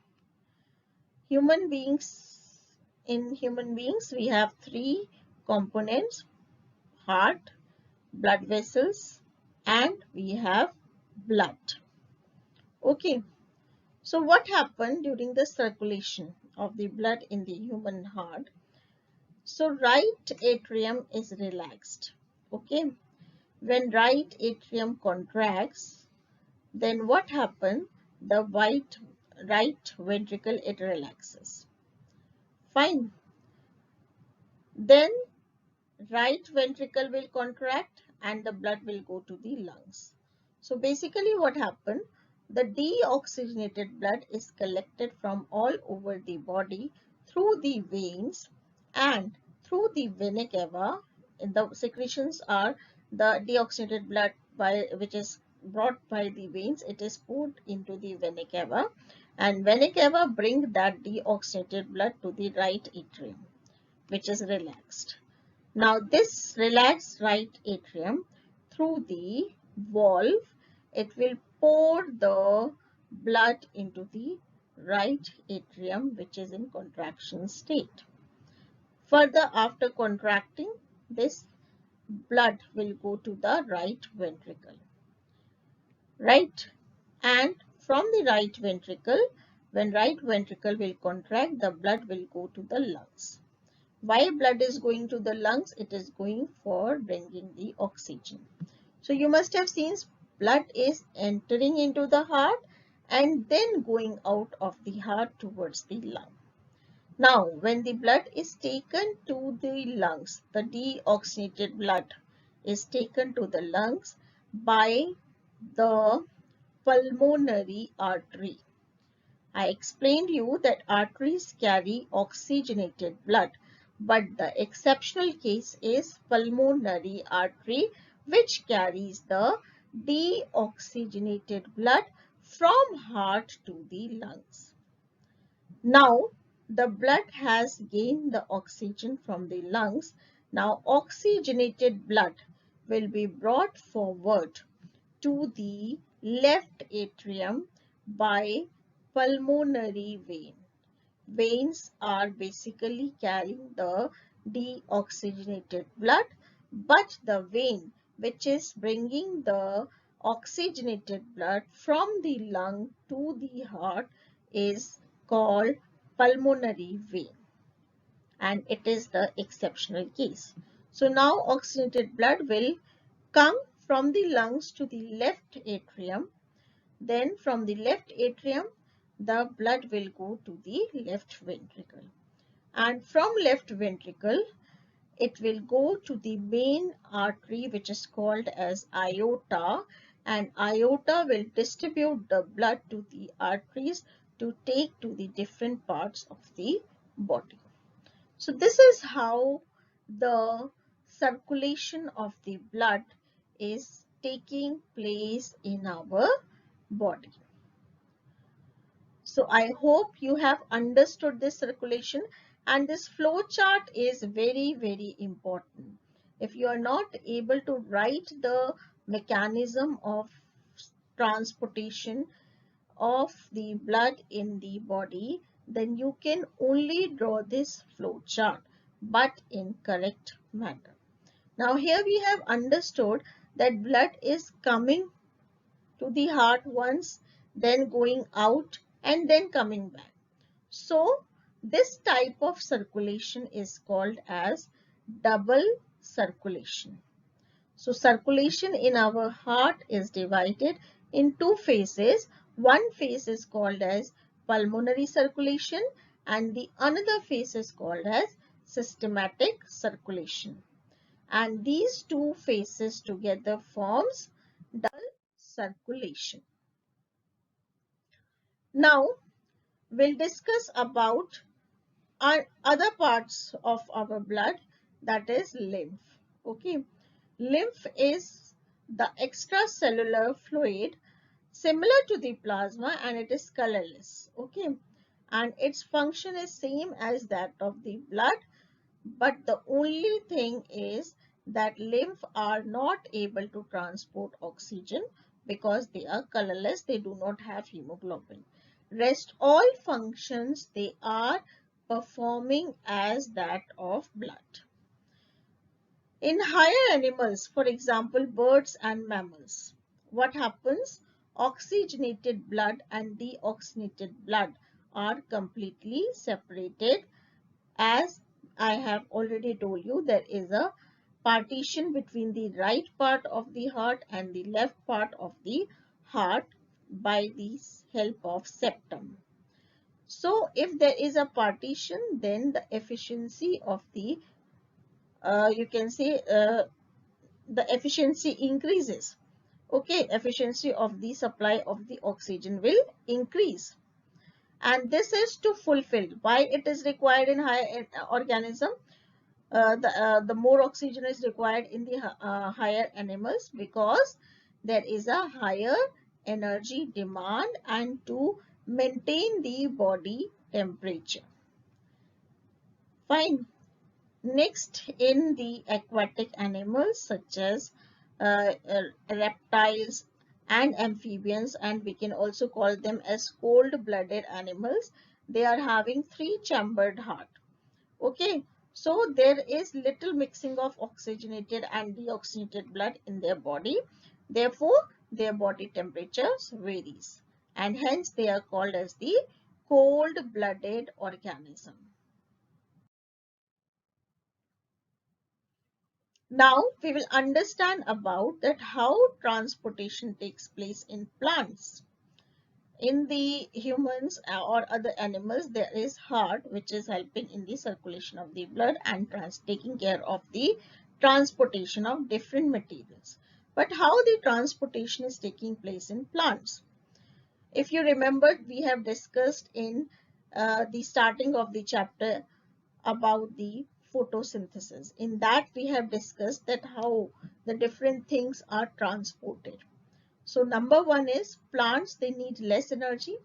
Speaker 1: human beings, in human beings, we have three components: heart, blood vessels, and we have blood. Okay, so what happened during the circulation of the blood in the human heart? So right atrium is relaxed. Okay, when right atrium contracts, then what happened? The right ventricle, it relaxes. Fine. Then right ventricle will contract and the blood will go to the lungs. So basically what happened? The deoxygenated blood is collected from all over the body through the veins and through the vena cava. The secretions are the deoxygenated blood which is brought by the veins. It is poured into the vena cava, and vena cava bring that deoxygenated blood to the right atrium, which is relaxed. Now this relaxed right atrium, through the valve, it will pour the blood into the right atrium, which is in contraction state. Further, after contracting, this blood will go to the right ventricle, right? And from the right ventricle, when right ventricle will contract, the blood will go to the lungs. Why blood is going to the lungs? It is going for bringing the oxygen. So you must have seen blood is entering into the heart and then going out of the heart towards the lung. Now, when the blood is taken to the lungs, the deoxygenated blood is taken to the lungs by the pulmonary artery. I explained you that arteries carry oxygenated blood, but the exceptional case is pulmonary artery, which carries the deoxygenated blood from heart to the lungs. Now, the blood has gained the oxygen from the lungs. Now, oxygenated blood will be brought forward to the left atrium by pulmonary vein. Veins are basically carrying the deoxygenated blood, but the vein which is bringing the oxygenated blood from the lung to the heart is called pulmonary vein, and it is the exceptional case. So now oxygenated blood will come from the lungs to the left atrium. Then from the left atrium, the blood will go to the left ventricle. And from left ventricle, it will go to the main artery, which is called as aorta. And aorta will distribute the blood to the arteries to take to the different parts of the body. So this is how the circulation of the blood is taking place in our body. So I hope you have understood this circulation, and this flow chart is very, very important. If you are not able to write the mechanism of transportation of the blood in the body, then you can only draw this flow chart, but in correct manner. Now here we have understood that blood is coming to the heart once, then going out and then coming back. So this type of circulation is called as double circulation. So circulation in our heart is divided in two phases. One phase is called as pulmonary circulation and the another phase is called as systematic circulation. And these two phases together forms double circulation. Now we'll discuss about our other parts of our blood, that is lymph. Okay, lymph is the extracellular fluid similar to the plasma and it is colorless. Okay, and its function is same as that of the blood. But the only thing is that lymph are not able to transport oxygen because they are colorless, they do not have hemoglobin. Rest all functions they are performing as that of blood. In higher animals, for example, birds and mammals, what happens? Oxygenated blood and deoxygenated blood are completely separated. As I have already told you, there is a partition between the right part of the heart and the left part of the heart by the help of septum. So if there is a partition, then the efficiency of the you can say the efficiency increases. Okay, efficiency of the supply of the oxygen will increase. And this is to fulfill why it is required in higher organism. The more oxygen is required in the higher animals because there is a higher energy demand and to maintain the body temperature. Fine. Next, in the aquatic animals such as reptiles and amphibians, and we can also call them as cold-blooded animals, they are having three-chambered heart. Okay, so there is little mixing of oxygenated and deoxygenated blood in their body. Therefore, their body temperatures varies, and hence they are called as the cold-blooded organism. Now we will understand about that how transportation takes place in plants. In the humans or other animals, there is heart which is helping in the circulation of the blood and taking care of the transportation of different materials. But how the transportation is taking place in plants? If you remember, we have discussed in the starting of the chapter about the photosynthesis. In that we have discussed that how the different things are transported. So number one is plants, they need less energy.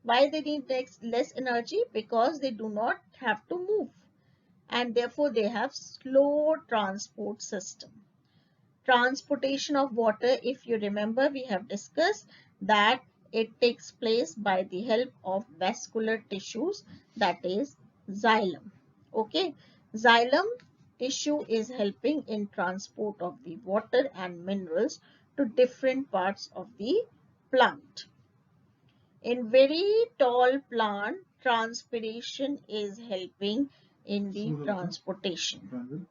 Speaker 1: Why they need less energy? Because they do not have to move and therefore they have slow transport system. Transportation of water, if you remember, we have discussed that it takes place by the help of vascular tissues, that is xylem. Okay, xylem tissue is helping in transport of the water and minerals to different parts of the plant. In very tall plant, transpiration is helping in the transportation.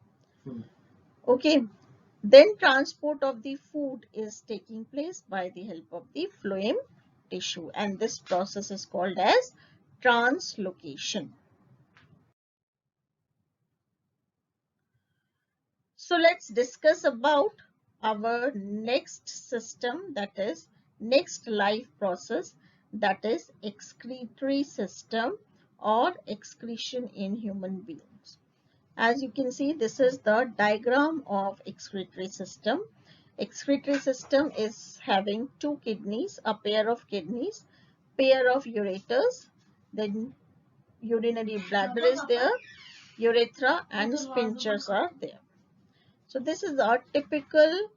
Speaker 1: Okay, then transport of the food is taking place by the help of the phloem tissue, and this process is called as translocation. So let's discuss about our next system, that is next life process, that is excretory system or excretion in human beings. As you can see, this is the diagram of excretory system. Excretory system is having two kidneys, a pair of kidneys, pair of ureters, then urinary bladder is there, urethra and sphincters are there. So this is a typical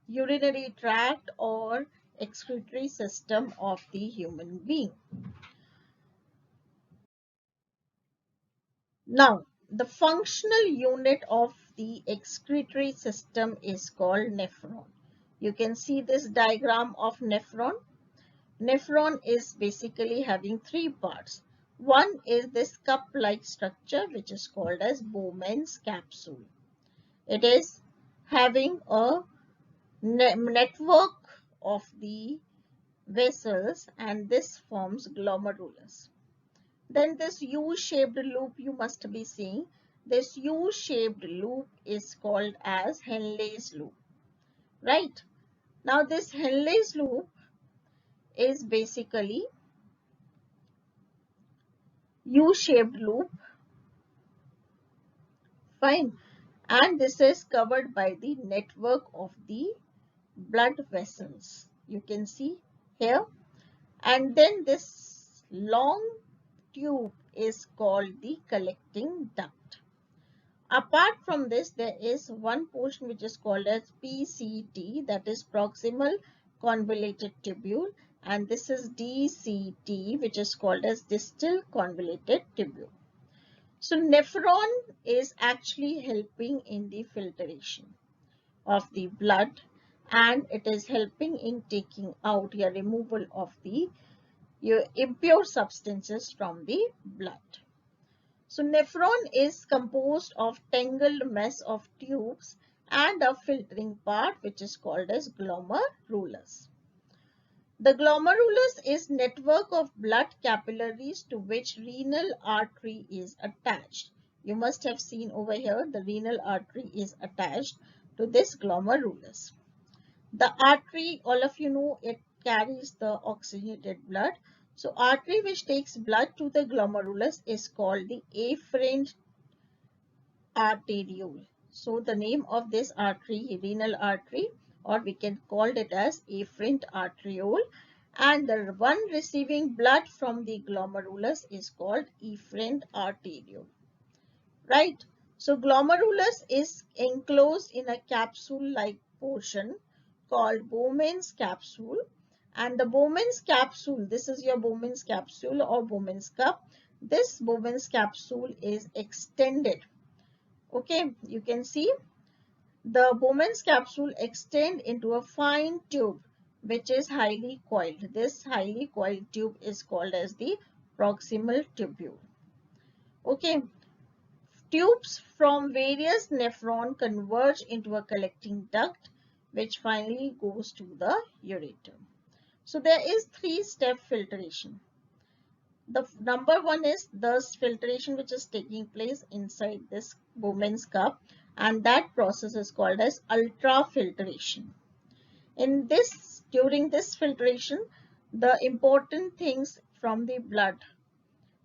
Speaker 1: urinary tract or excretory system of the human being. Now, the functional unit of the excretory system is called nephron. You can see this diagram of nephron. Nephron is basically having three parts. One is this cup-like structure which is called as Bowman's capsule. It is having a network of the vessels and this forms glomerulus. Then this U-shaped loop you must be seeing. This U-shaped loop is called as Henle's loop, right? Now this Henle's loop is basically U-shaped loop, fine. And this is covered by the network of the blood vessels. You can see here. And then this long tube is called the collecting duct. Apart from this, there is one portion which is called as PCT, that is proximal convoluted tubule, and this is DCT, which is called as distal convoluted tubule. So nephron is actually helping in the filtration of the blood, and it is helping in taking out your removal of the your impure substances from the blood. So nephron is composed of tangled mess of tubes and a filtering part which is called as glomerulus. The glomerulus is network of blood capillaries to which renal artery is attached. You must have seen over here the renal artery is attached to this glomerulus. The artery, all of you know, it carries the oxygenated blood. So artery which takes blood to the glomerulus is called the afferent arteriole. So the name of this artery, renal artery, or we can call it as afferent arteriole, and the one receiving blood from the glomerulus is called efferent arteriole. Right? So glomerulus is enclosed in a capsule-like portion called Bowman's capsule, and the Bowman's capsule, this is your Bowman's capsule or Bowman's cup. This Bowman's capsule is extended. Okay, you can see the Bowman's capsule extend into a fine tube which is highly coiled. This highly coiled tube is called as the proximal tubule. Okay, tubes from various nephron converge into a collecting duct which finally goes to the ureter. So there is three-step filtration. The number one is the filtration which is taking place inside this Bowman's cup, and that process is called as ultrafiltration. During this filtration, the important things from the blood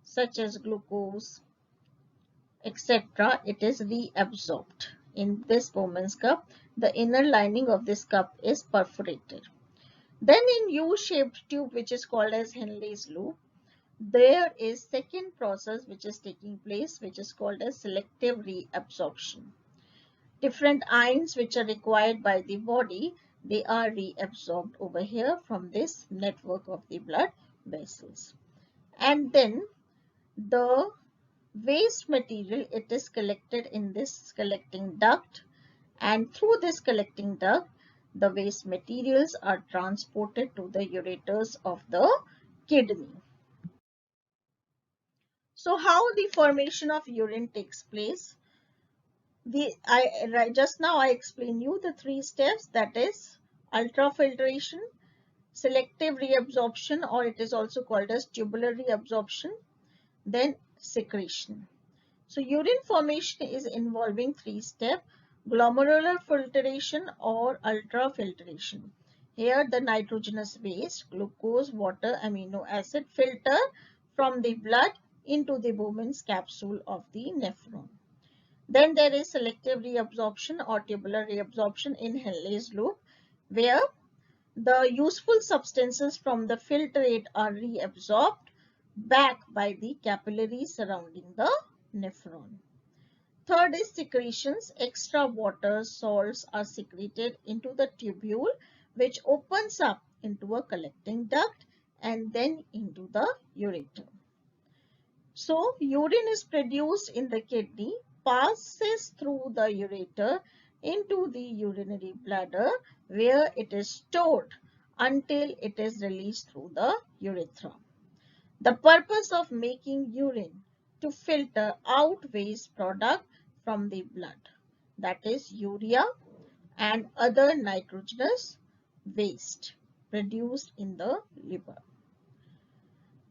Speaker 1: such as glucose, etc., it is reabsorbed. In this Bowman's cup, the inner lining of this cup is perforated. Then in U-shaped tube which is called as Henle's loop, there is second process which is taking place which is called as selective reabsorption. Different ions which are required by the body, they are reabsorbed over here from this network of the blood vessels. And then the waste material, it is collected in this collecting duct, and through this collecting duct the waste materials are transported to the ureters of the kidney. So how the formation of urine takes place? Just now I explained you the three steps, that is ultrafiltration, selective reabsorption, or it is also called as tubular reabsorption, then secretion. So urine formation is involving three steps: glomerular filtration or ultrafiltration. Here the nitrogenous waste, glucose, water, amino acid filter from the blood into the Bowman's capsule of the nephron. Then there is selective reabsorption or tubular reabsorption in Henle's loop, where the useful substances from the filtrate are reabsorbed back by the capillaries surrounding the nephron. Third is secretions. Extra water, salts are secreted into the tubule which opens up into a collecting duct and then into the ureter. So urine is produced in the kidney, passes through the ureter into the urinary bladder where it is stored until it is released through the urethra. The purpose of making urine to filter out waste product from the blood, that is urea and other nitrogenous waste produced in the liver.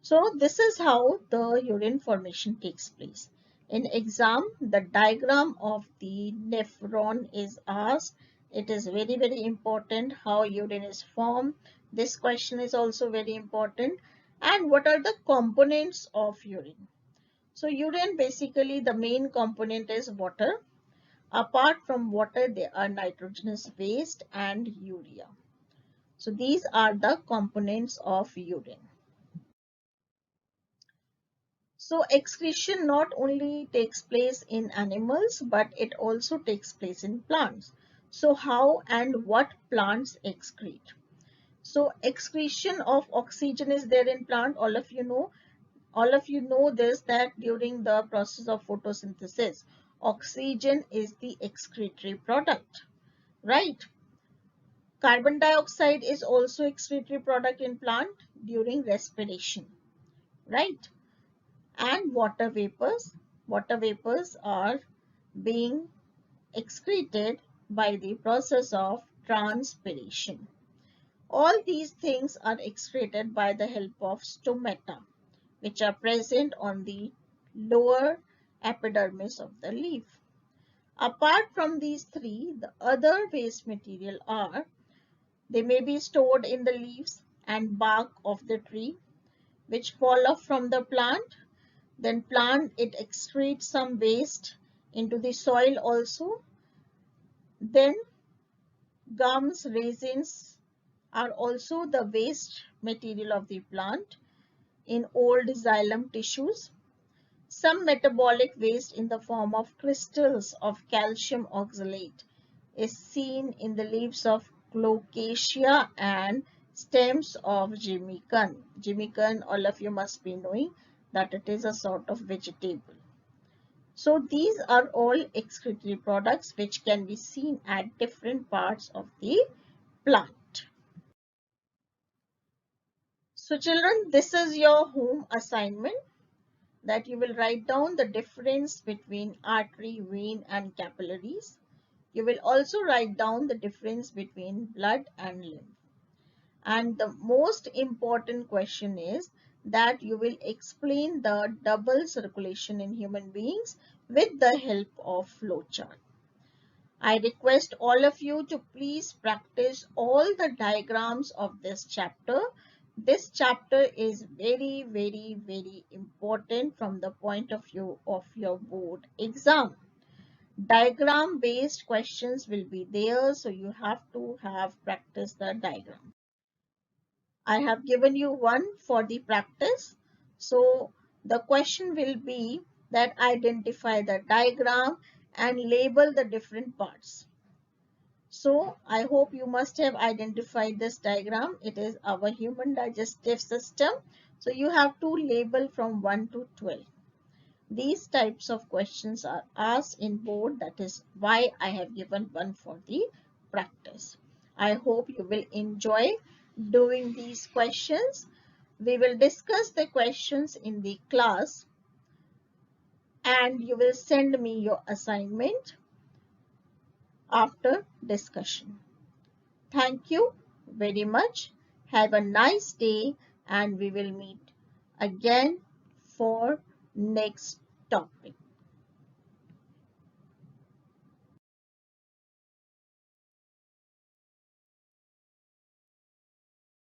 Speaker 1: So this is how the urine formation takes place. In exam, the diagram of the nephron is asked. It is very, very important how urine is formed. This question is also very important. And what are the components of urine? So urine, basically the main component is water. Apart from water, there are nitrogenous waste and urea. So these are the components of urine. So excretion not only takes place in animals, but it also takes place in plants. So how and what plants excrete? So excretion of oxygen is there in plant. All of you know this, that during the process of photosynthesis, oxygen is the excretory product, right? Carbon dioxide is also excretory product in plant during respiration, right? And water vapors are being excreted by the process of transpiration. All these things are excreted by the help of stomata, which are present on the lower epidermis of the leaf. Apart from these three, the other waste material are, they may be stored in the leaves and bark of the tree, which fall off from the plant. Then plant, it excretes some waste into the soil also. Then gums, resins are also the waste material of the plant in old xylem tissues. Some metabolic waste in the form of crystals of calcium oxalate is seen in the leaves of cloacacia and stems of jimmican. Jimmican, all of you must be knowing that it is a sort of vegetable. So these are all excretory products which can be seen at different parts of the plant. So children, this is your home assignment, that you will write down the difference between artery, vein and capillaries. You will also write down the difference between blood and lymph. And the most important question is that you will explain the double circulation in human beings with the help of flowchart. I request all of you to please practice all the diagrams of this chapter. This chapter is very, very, very important from the point of view of your board exam. Diagram based questions will be there, so you have to have practiced the diagram. I have given you one for the practice. So the question will be that identify the diagram and label the different parts. So I hope you must have identified this diagram. It is our human digestive system. So you have to label from 1 to 12. These types of questions are asked in board. That is why I have given one for the practice. I hope you will enjoy doing these questions. We will discuss the questions in the class and you will send me your assignment after discussion. Thank you very much. Have a nice day and we will meet again for next topic.